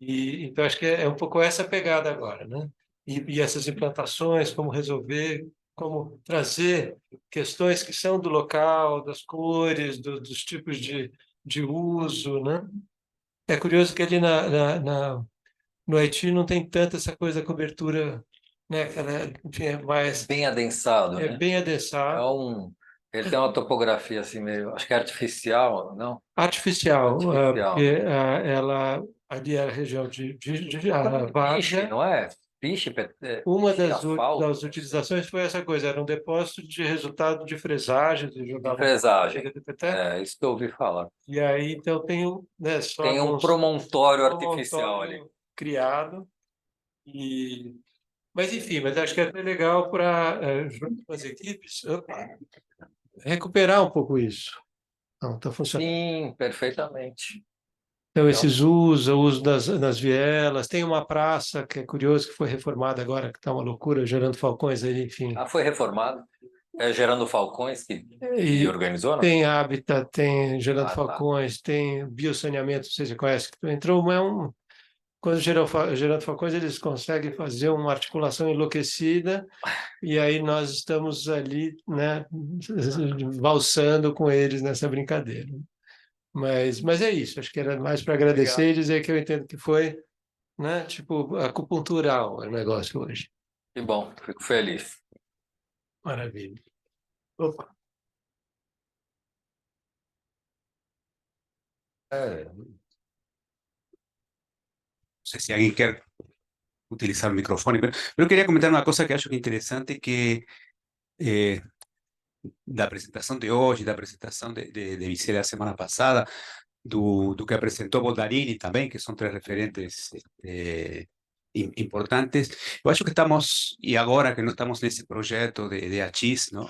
E então acho que é um pouco essa pegada agora, né? E essas implantações, como resolver, como trazer questões que são do local, das cores, dos tipos de uso, né? É curioso que ali no Haiti não tem tanta essa coisa da cobertura, né? Enfim, é mais Bem adensado, né? bem adensado. Ele tem uma topografia assim meio, acho que é artificial, não? Artificial, Artificial. porque ela ali é a região de Piche, várzea. não é? Piche, Uma piche, das asfalto, utilizações foi essa coisa, era um depósito de resultado de fresagem, de jogar presagem. uma É isso que eu ouvi falar. e aí então tem né, só Tem um alguns promontório artificial ali. criado e mas enfim, mas acho que é até legal para junto com as equipes recuperar um pouco isso. Não, está funcionando. Sim, perfeitamente. Então, esses usos, o uso das vielas, tem uma praça que é curioso, que foi reformada agora, que está uma loucura, Gerando Falcões, aí, enfim. Ah, foi reformado. É Gerando Falcões que E organizou, não? tem Habitat, tem Gerando tá. Falcões, tem Biosaneamento, você já conhece, que entrou quando Gerando Falcões, eles conseguem fazer uma articulação enlouquecida, e aí nós estamos ali, né, valsando com eles nessa brincadeira. Mas é isso, acho que era mais para agradecer e dizer que eu entendo que foi, né, tipo, acupuntural o negócio hoje. Que bom, fico feliz. Maravilha. Opa. No sé si alguien quiere utilizar el micrófono, pero quería comentar una cosa que acho que é interessante, que da apresentação de hoje, da apresentação de Vicele a semana passada, do que apresentou Boldarini também, que são três referentes importantes. Eu acho que estamos, e agora que não estamos nesse projeto de ACHIS, não?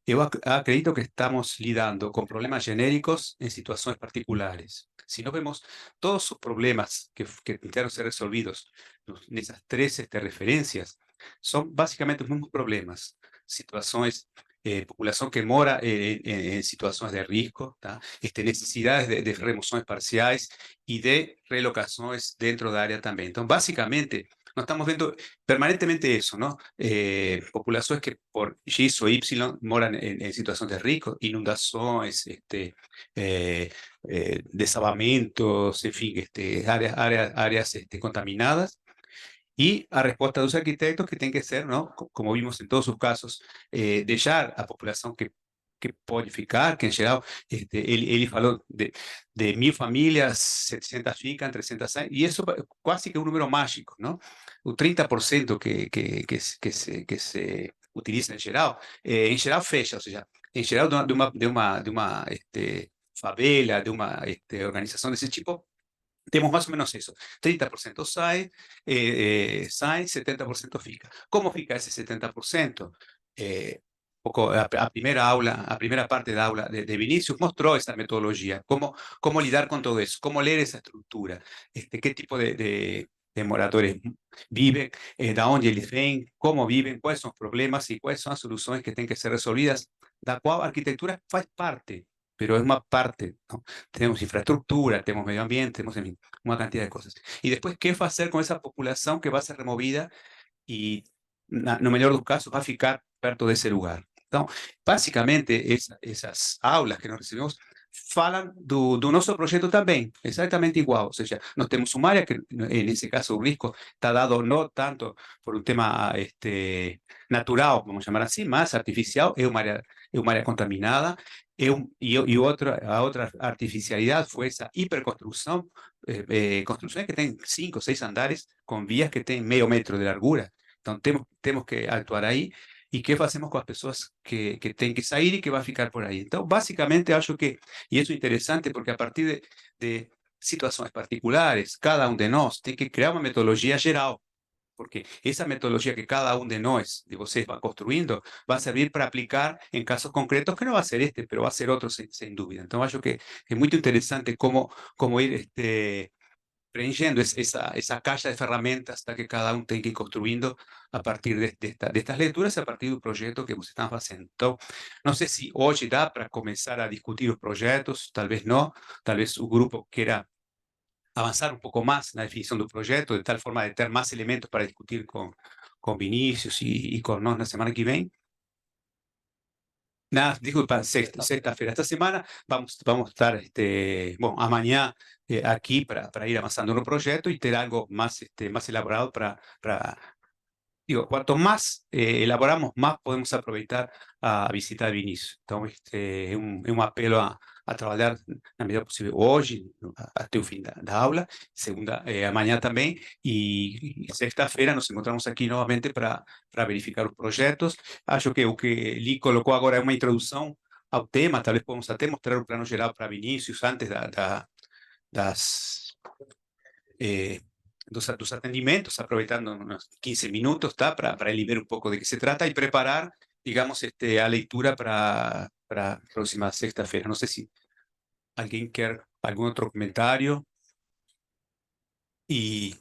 Eu acredito que estamos lidando con problemas genéricos en situaciones particulares. Si no vemos todos los problemas que intentaron ser resolvidos en esas tres referencias, son básicamente los mismos problemas. Situaciones, población que mora en situaciones de riesgo, necesidades de remociones parciales y de relocaciones dentro del área también. Entonces, básicamente, nos estamos viendo permanentemente eso, ¿no? Poblaciones que por X o Y moran en situaciones de riesgo, inundaciones, desabamentos, en fin, áreas contaminadas. Y a respuesta de los arquitectos que tienen que ser, ¿no? Como vimos en todos sus casos, dejar a población que que pode ficar, que em geral, ele falou de 1.000 famílias, 700 ficam, 300 saem, e isso é quase que um número mágico, não? O 30% que se utiliza em geral fecha, ou seja, em geral de uma favela, de uma organização desse tipo, temos mais ou menos isso. 30% sai, 70% fica. Como fica esse 70%? A primeira aula, a primeira parte da aula de Vinícius mostrou essa metodologia, como lidar com tudo isso, como ler essa estrutura, que tipo de moradores vivem, da onde eles vêm, como vivem, quais são os problemas e quais são as soluções que têm que ser resolvidas, da qual a arquitetura faz parte, pero es uma parte, ¿no? Tenemos infraestructura, tenemos medio ambiente, tenemos, en fin, una cantidad de cosas. Y después, ¿qué va a hacer con esa población que va a ser removida y, no melhor dos casos, va a ficar perto de ese lugar? Então, basicamente, essas aulas que nós recebemos falam do nosso projeto também, exatamente igual. Ou seja, nós temos uma área que, nesse caso, o risco está dado não tanto por um tema natural, vamos chamar assim, mas artificial, é uma área contaminada. A outra artificialidade foi essa hiperconstrução, construções que têm 5, 6 andares, com vias que têm meio metro de largura. Então, temos que atuar aí. E que fazemos com as pessoas que têm que sair e que vão ficar por aí? Então, basicamente, acho que, e isso é interessante, porque a partir de situações particulares, cada um de nós tem que criar uma metodologia geral, porque essa metodologia que cada um de vocês vai construindo, vai servir para aplicar em casos concretos, que não vai ser este, mas vai ser outro, sem dúvida. Então, acho que é muito interessante como ir preenchendo esa caixa de ferramentas que cada uno tiene que ir construyendo a partir de estas lecturas y a partir del proyecto que ustedes están haciendo. Entonces, no sé si hoy da para comenzar a discutir los proyectos, tal vez no, tal vez un grupo quiera avanzar un poco más en la definición del proyecto, de tal forma de tener más elementos para discutir con Vinicius y con nosotros la semana que viene. Nada, disculpa, sexta-feira. Esta semana vamos a estar, amanhã aqui para ir avançando no projeto e ter algo mais elaborado digo, quanto mais elaboramos, mais podemos aproveitar a visita de Vinícius. Então, é um apelo a trabalhar na medida possível hoje, até o fim da aula, segunda, amanhã também, e sexta-feira nos encontramos aqui novamente para verificar os projetos. Acho que o que Li colocou agora é uma introdução ao tema, talvez podemos até mostrar o plano geral para Vinícius antes dos atendimentos, aproveitando uns 15 minutos, tá? Para ele ver um pouco de que se trata e preparar, digamos, a leitura para a próxima sexta-feira. Não sei se alguém quer algum outro comentário. E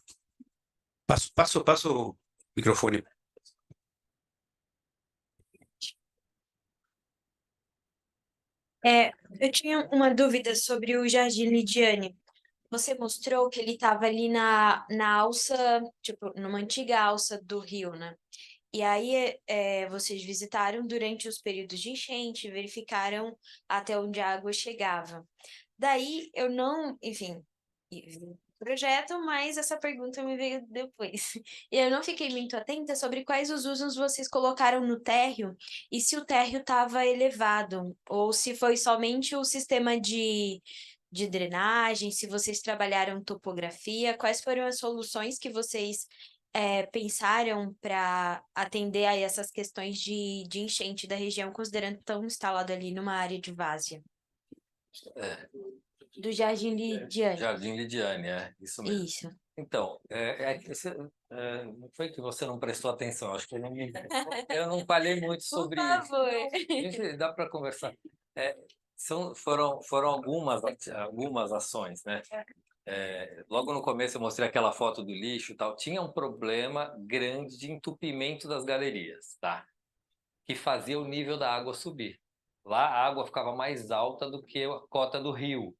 passo o microfone. Eu tinha uma dúvida sobre o Jardim Lidiane. Você mostrou que ele estava ali na alça, tipo, numa antiga alça do rio, né? E aí vocês visitaram durante os períodos de enchente, verificaram até onde a água chegava. Daí eu não, enfim, vi o projeto, mas essa pergunta me veio depois. E eu não fiquei muito atenta sobre quais os usos vocês colocaram no térreo e se o térreo estava elevado, ou se foi somente o sistema de drenagem, se vocês trabalharam topografia, quais foram as soluções que vocês pensaram para atender a essas questões de enchente da região, considerando que estão instalados ali numa área de várzea? Do Jardim Lidiane. Jardim Lidiane, isso mesmo. Isso. Então, não foi que você não prestou atenção, acho que eu não falei muito sobre Por favor. isso. Dá para conversar. Foram algumas ações, né? Logo no começo eu mostrei aquela foto do lixo e tal. Tinha um problema grande de entupimento das galerias, tá? Que fazia o nível da água subir. Lá a água ficava mais alta do que a cota do rio.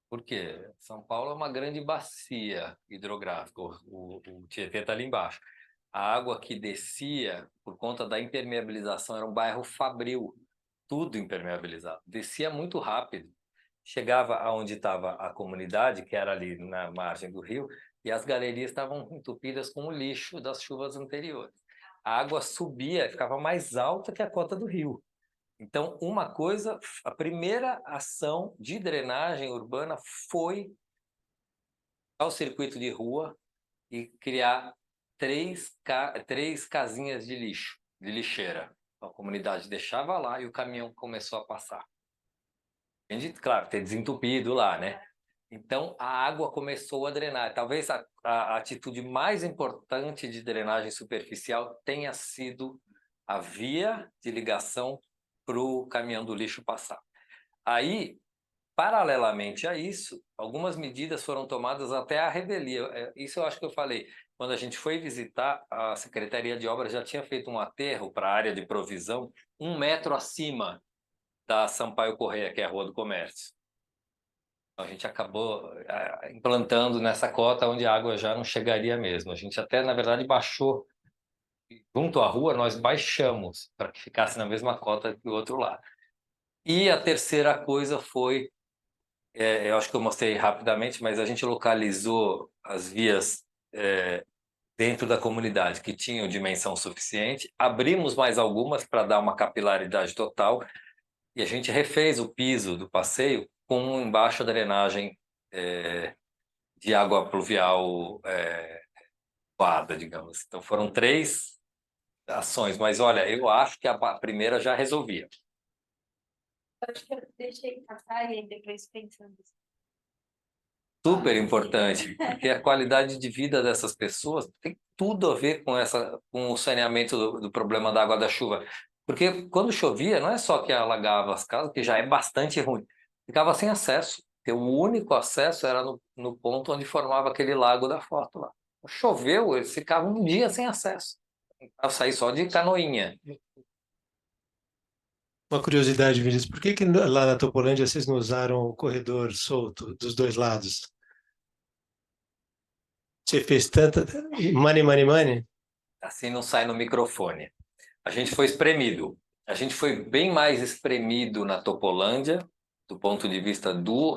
Por quê? São Paulo é uma grande bacia hidrográfica, o Tietê está ali embaixo. A água que descia, por conta da impermeabilização, era um bairro fabril, tudo impermeabilizado. Descia muito rápido. Chegava aonde estava a comunidade, que era ali na margem do rio, e as galerias estavam entupidas com o lixo das chuvas anteriores. A água subia, ficava mais alta que a cota do rio. Então, uma coisa, a primeira ação de drenagem urbana foi ao circuito de rua e criar três casinhas de lixo, de lixeira. A comunidade deixava lá e o caminhão começou a passar. Claro, ter desentupido lá, né? Então, a água começou a drenar. Talvez a atitude mais importante de drenagem superficial tenha sido a via de ligação para o caminhão do lixo passar. Aí, paralelamente a isso, algumas medidas foram tomadas até a revelia. Isso eu acho que eu falei. Quando a gente foi visitar, a Secretaria de Obras já tinha feito um aterro para a área de provisão 1 metro acima da Sampaio Corrêa, que é a Rua do Comércio. Então, a gente acabou implantando nessa cota onde a água já não chegaria mesmo. A gente até, na verdade, baixou. Junto à rua, nós baixamos para que ficasse na mesma cota que o outro lado. E a terceira coisa foi, eu acho que eu mostrei rapidamente, mas a gente localizou as vias dentro da comunidade que tinham dimensão suficiente, abrimos mais algumas para dar uma capilaridade total e a gente refez o piso do passeio com embaixo a drenagem de água pluvial doada, digamos. Então foram 3 ações, mas olha, eu acho que a primeira já resolvia. Acho que eu deixei passar e depois pensando. Super importante, porque a qualidade de vida dessas pessoas tem tudo a ver com o saneamento do problema da água da chuva. Porque quando chovia, não é só que alagava as casas, que já é bastante ruim, ficava sem acesso. Porque o único acesso era no ponto onde formava aquele lago da foto lá. Choveu, eles ficavam um dia sem acesso. A sair só de canoinha. Uma curiosidade, Vinícius, por que lá na Topolândia vocês não usaram o corredor solto dos dois lados? Você fez tanta... Money. Assim não sai no microfone. A gente foi espremido. A gente foi bem mais espremido na Topolândia, do ponto de vista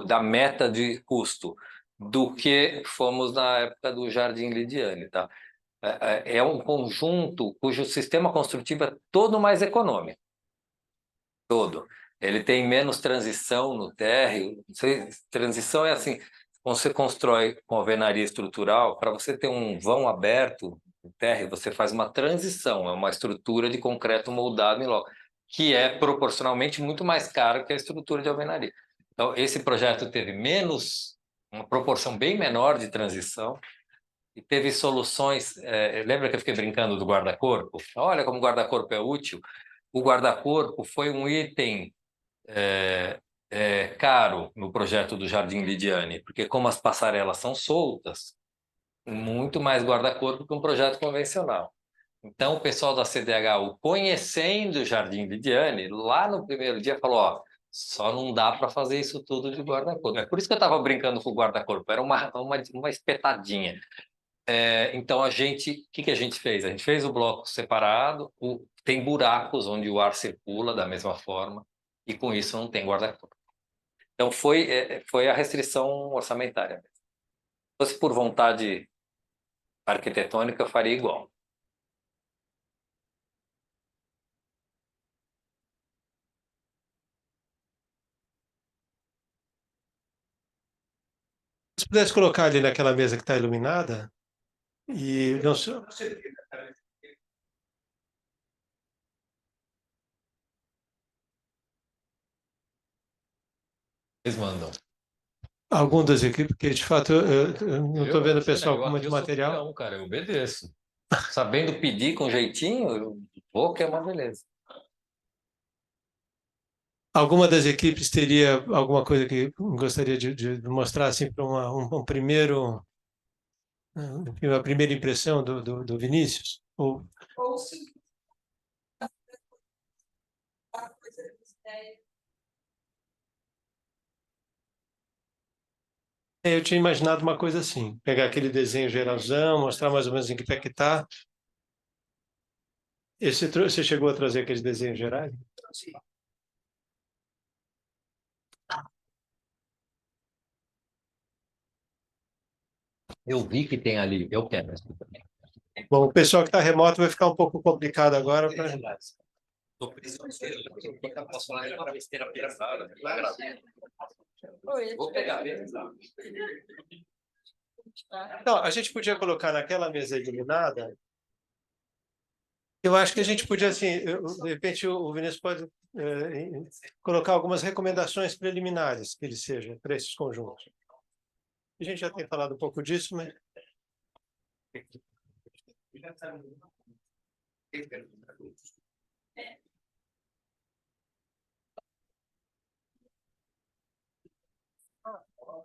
da meta de custo, do que fomos na época do Jardim Lidiane, tá? É um conjunto cujo sistema construtivo é todo mais econômico. Todo. Ele tem menos transição no térreo. Transição é assim, quando você constrói com alvenaria estrutural, para você ter um vão aberto no térreo, você faz uma transição, é uma estrutura de concreto moldado em loco, que é proporcionalmente muito mais caro que a estrutura de alvenaria. Então, esse projeto teve uma proporção bem menor de transição, e teve soluções. Lembra que eu fiquei brincando do guarda-corpo? Olha como o guarda-corpo é útil. O guarda-corpo foi um item caro no projeto do Jardim Lidiane, porque como as passarelas são soltas, muito mais guarda-corpo que um projeto convencional. Então, o pessoal da CDHU, conhecendo o Jardim Lidiane, lá no primeiro dia falou, ó, só não dá para fazer isso tudo de guarda-corpo. É por isso que eu estava brincando com o guarda-corpo, era uma espetadinha. Então, o que a gente fez? A gente fez o bloco separado, tem buracos onde o ar circula da mesma forma, e com isso não tem guarda-corpo. Então, foi a restrição orçamentária. Se fosse por vontade arquitetônica, eu faria igual. Se pudesse colocar ali naquela mesa que está iluminada, e não sei, Eles mandam. algum das equipes, porque de fato eu não estou vendo o pessoal com muito material. Não, cara, eu obedeço. Sabendo pedir com jeitinho, eu vou que é uma beleza. Alguma das equipes teria alguma coisa que gostaria de mostrar assim para uma primeira impressão do Vinícius? Ou sim. eu tinha imaginado uma coisa assim, pegar aquele desenho geralzão, mostrar mais ou menos em que pé que está. Você chegou a trazer aqueles desenhos gerais? Sim. Eu vi que tem ali, eu quero. Bom, o pessoal que está remoto vai ficar um pouco complicado agora. Tô prisioneiro. Eu posso falar para besteira pensada. Vou pegar. Não, a gente podia colocar naquela mesa iluminada. Eu acho que a gente podia, assim, de repente o Vinícius pode colocar algumas recomendações preliminares que ele seja para esses conjuntos. A gente já tem falado um pouco disso, mas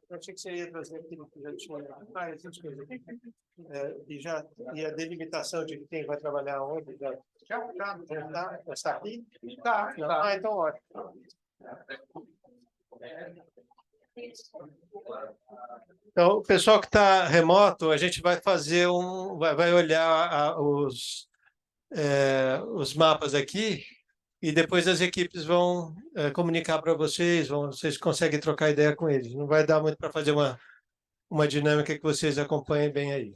eu achei que você ia trazer aquilo que já tinha. Essas coisas. E a delimitação de quem vai trabalhar onde? Está aqui? Tá. Ah, então ótimo. Então, o pessoal que está remoto, a gente vai fazer vai olhar os mapas aqui e depois as equipes vão comunicar para vocês, vocês conseguem trocar ideia com eles. Não vai dar muito para fazer uma dinâmica que vocês acompanhem bem aí.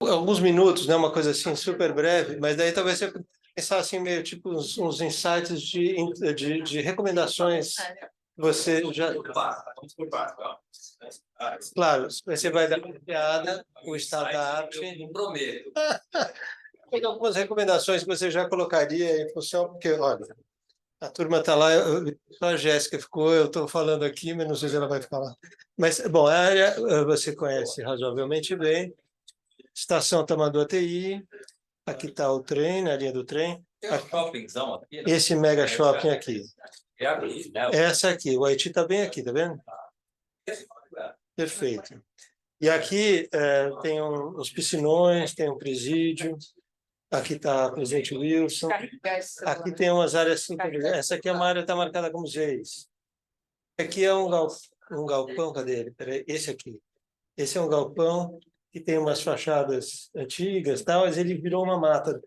Alguns minutos, né, uma coisa assim super breve, mas daí talvez você pensar assim meio tipo uns insights de recomendações. Você já claro, você vai dar uma piada, o startup. Eu prometo. Tem algumas recomendações que você já colocaria em função, porque olha, a turma está lá, só a Jéssica ficou, eu estou falando aqui, mas não sei se ela vai ficar lá. Mas, bom, a área você conhece razoavelmente bem. Estação Tamanduá TI, aqui está o trem, na linha do trem. Tem um shoppingzão aqui, né? Esse mega shopping aqui. É aqui, né? Essa aqui, o Haiti está bem aqui, tá vendo? Perfeito. E aqui tem os piscinões, tem um presídio. Aqui está o presidente Wilson. Aqui tem umas áreas super. Essa aqui é uma área que está marcada como Zeis. Aqui é um galpão, cadê ele? Peraí, esse aqui. Esse é um galpão que tem umas fachadas antigas, tal, mas ele virou uma mata.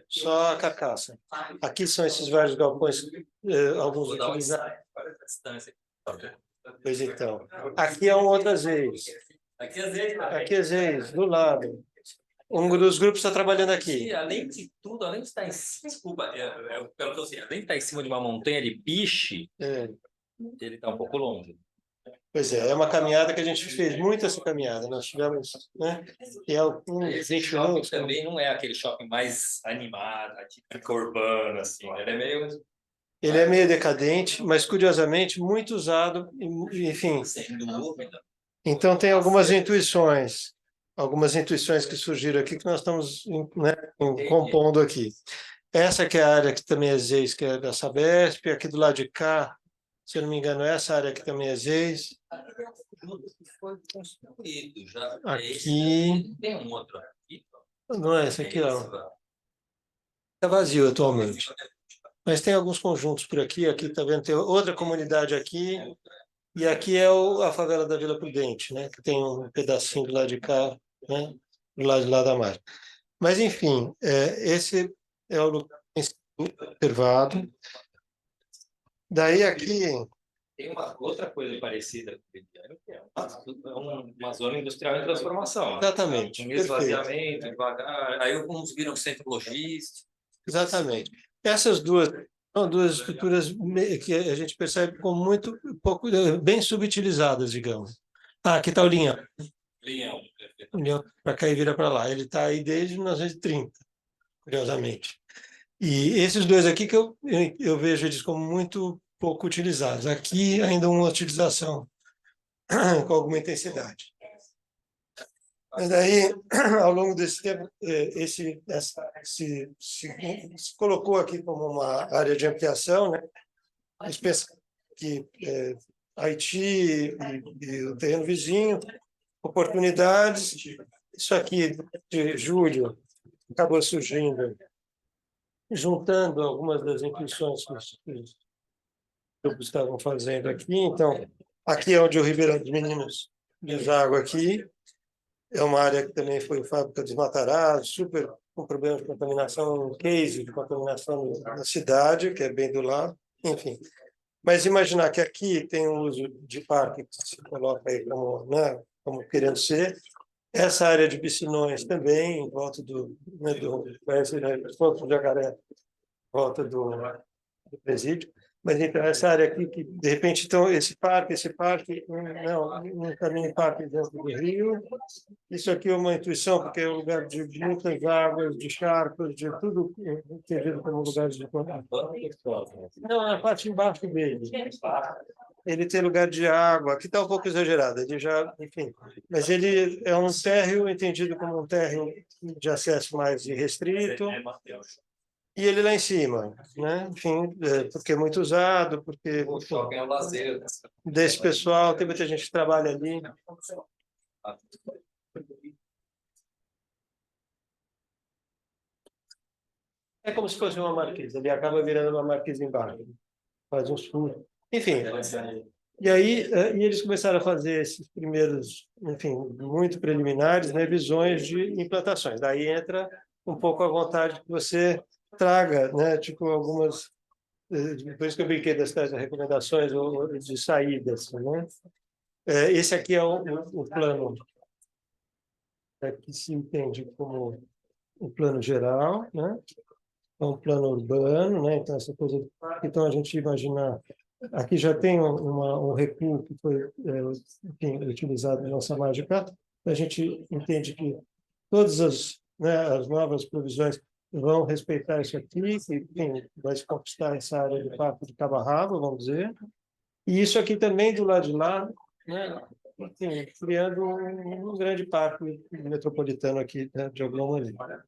Só a carcaça. Aqui são esses vários galpões, alguns utilizados. Pois então. Aqui é um outro Zeis. Aqui é Zeis. Aqui é Zeis, do lado. Um dos grupos está trabalhando aqui. E, além de tudo, além de estar em cima, desculpa, pelo que eu sei, além de estar em cima de uma montanha de piche, ele está um pouco longe. Pois é uma caminhada que a gente fez, muito essa caminhada. Nós tivemos, né? E Esse shopping também não é aquele shopping mais animado, típico urbano, assim. Ele é meio decadente, mas curiosamente muito usado, enfim. Sem dúvida. Então tem algumas intuições que surgiram aqui que nós estamos, né, compondo aqui. Essa que é a área que também é Zeis, que é da Sabesp, aqui do lado de cá, se eu não me engano, essa área aqui também é Zeis. Foi construído já. Aqui. Tem um outro aqui. Não é esse aqui, não. Está vazio atualmente. Mas tem alguns conjuntos por aqui. Aqui está vendo, tem outra comunidade aqui. E aqui é a favela da Vila Prudente, né? Que tem um pedacinho do lado de cá, né? Do lado de lá da margem. Mas, enfim, esse é o lugar observado. Daí aqui... Tem uma outra coisa parecida com o que é uma zona industrial em transformação. Exatamente. Um esvaziamento, devagar. Aí alguns viram centro logístico. Exatamente. Essas duas são duas estruturas que a gente percebe como muito pouco, bem subutilizadas, digamos. Aqui está o Linhão. Linhão para cá e vira para lá. Ele está aí desde 1930, curiosamente. E esses dois aqui que eu vejo eles como muito pouco utilizados. Aqui ainda uma utilização com alguma intensidade. Mas daí, ao longo desse tempo, se colocou aqui como uma área de ampliação, né? A gente pensa que Haiti e o terreno vizinho, oportunidades. Isso aqui, de julho, acabou surgindo, juntando algumas das intuições que os grupos estavam fazendo aqui. Então, aqui é onde o Ribeirão dos Meninos deságua aqui. É uma área que também foi fábrica de Matarazzo, super com problemas de contaminação, um case de contaminação na cidade, que é bem do lado, enfim. Mas imaginar que aqui tem um uso de parque que se coloca aí como, né, como querendo ser, Essa área de piscinões também, em volta do Ponto do Jacaré, em volta do presídio. Mas então, essa área aqui, que de repente, então, esse parque, não caminho parque dentro do rio. Isso aqui é uma intuição, porque é um lugar de muitas águas, de charcos, de tudo entendido como lugares de contato. Não, a parte embaixo dele. Ele tem lugar de água, aqui está um pouco exagerado, ele já, enfim. Mas ele é um térreo entendido como um térreo de acesso mais restrito. E ele lá em cima, né? Enfim, porque é muito usado, porque O shopping é o lazer. desse pessoal, tem muita gente que trabalha ali. É como se fosse uma marquise, ele acaba virando uma marquise embaixo, faz uns furos. Enfim, e aí e eles começaram a fazer esses primeiros, enfim, muito preliminares, né, visões de implantações. Daí entra um pouco a vontade que você traga, né, tipo algumas, por isso que eu brinquei das tais recomendações ou de saídas, né? Esse aqui é o plano que se entende como o plano geral, né? É um plano urbano, né? Então essa coisa, então a gente imaginar aqui já tem um recuo que foi enfim, utilizado na nossa mágica. A gente entende que todas as novas provisões vão respeitar isso aqui, que enfim, vai se conquistar essa área do Parque de Cabo a Rabo, vamos dizer. E isso aqui também do lado de lá, né? Enfim, criando um grande parque metropolitano aqui, né, de alguma maneira.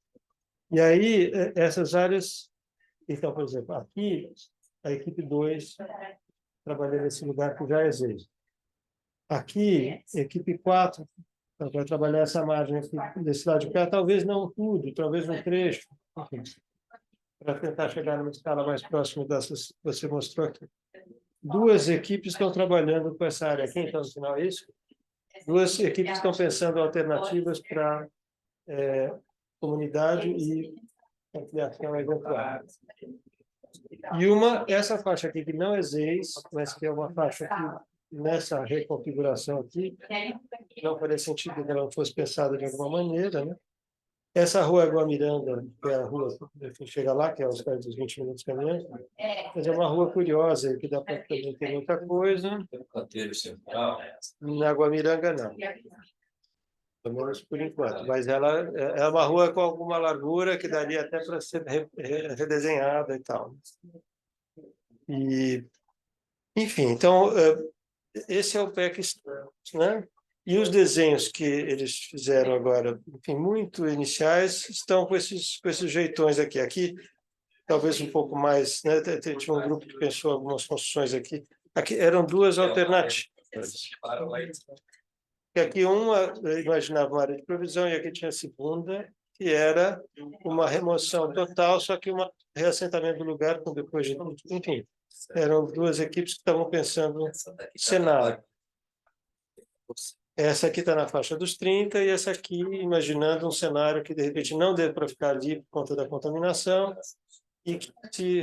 E aí, essas áreas... Então, por exemplo, aqui, a equipe 2 trabalha nesse lugar que já existe. Aqui, a equipe 4 vai trabalhar essa margem aqui, desse lado de cá, talvez não tudo, talvez um trecho, enfim, para tentar chegar numa escala mais próxima dessas que você mostrou aqui. 2 equipes estão trabalhando com essa área aqui, então, no final é isso. 2 equipes estão pensando alternativas para comunidade e ampliação eventual. E essa faixa aqui que não é ZEIS, mas que é uma faixa que, nessa reconfiguração aqui, não faria sentido que ela não fosse pensada de alguma maneira, né? Essa rua Guamiranga, que é a rua que chega lá, que é os 20 minutos caminhando, mas é uma rua curiosa, que dá para também ter muita coisa. Na Guamiranga, não. Pelo menos por enquanto. Mas ela é uma rua com alguma largura que daria até para ser redesenhada e tal. E, enfim, então, esse é o PEC, né? E os desenhos que eles fizeram agora, enfim, muito iniciais, estão com esses jeitões aqui. Aqui, talvez um pouco mais, né? Tinha um grupo que pensou algumas construções aqui. Aqui eram 2 alternativas. Que aqui uma imaginava uma área de provisão e aqui tinha a segunda, que era uma remoção total, só que um reassentamento do lugar com depois de... Enfim, eram 2 equipes que estavam pensando no cenário. Essa aqui está na faixa dos 30 e essa aqui imaginando um cenário que, de repente, não dê para ficar ali por conta da contaminação e que se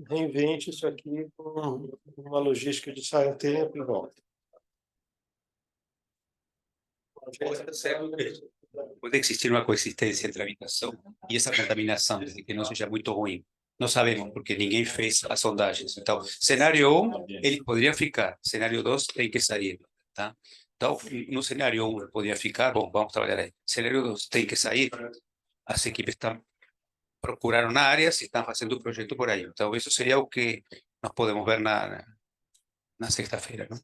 reinvente isso aqui com uma logística de sai um tempo e volta. Puede existir una coexistencia entre habitación y esa contaminación, desde que no seja muito ruim. Não sabemos, porque ninguém fez as sondagens. Então, cenário 1, eles poderiam ficar. Cenário 2, tem que sair. Tá? Então, no cenário 1, poderia ficar. Bom, vamos trabalhar aí. Cenário 2, tem que sair. As equipes procuraram áreas e estão fazendo o projeto por aí. Então, isso seria o que nós podemos ver na sexta-feira, não?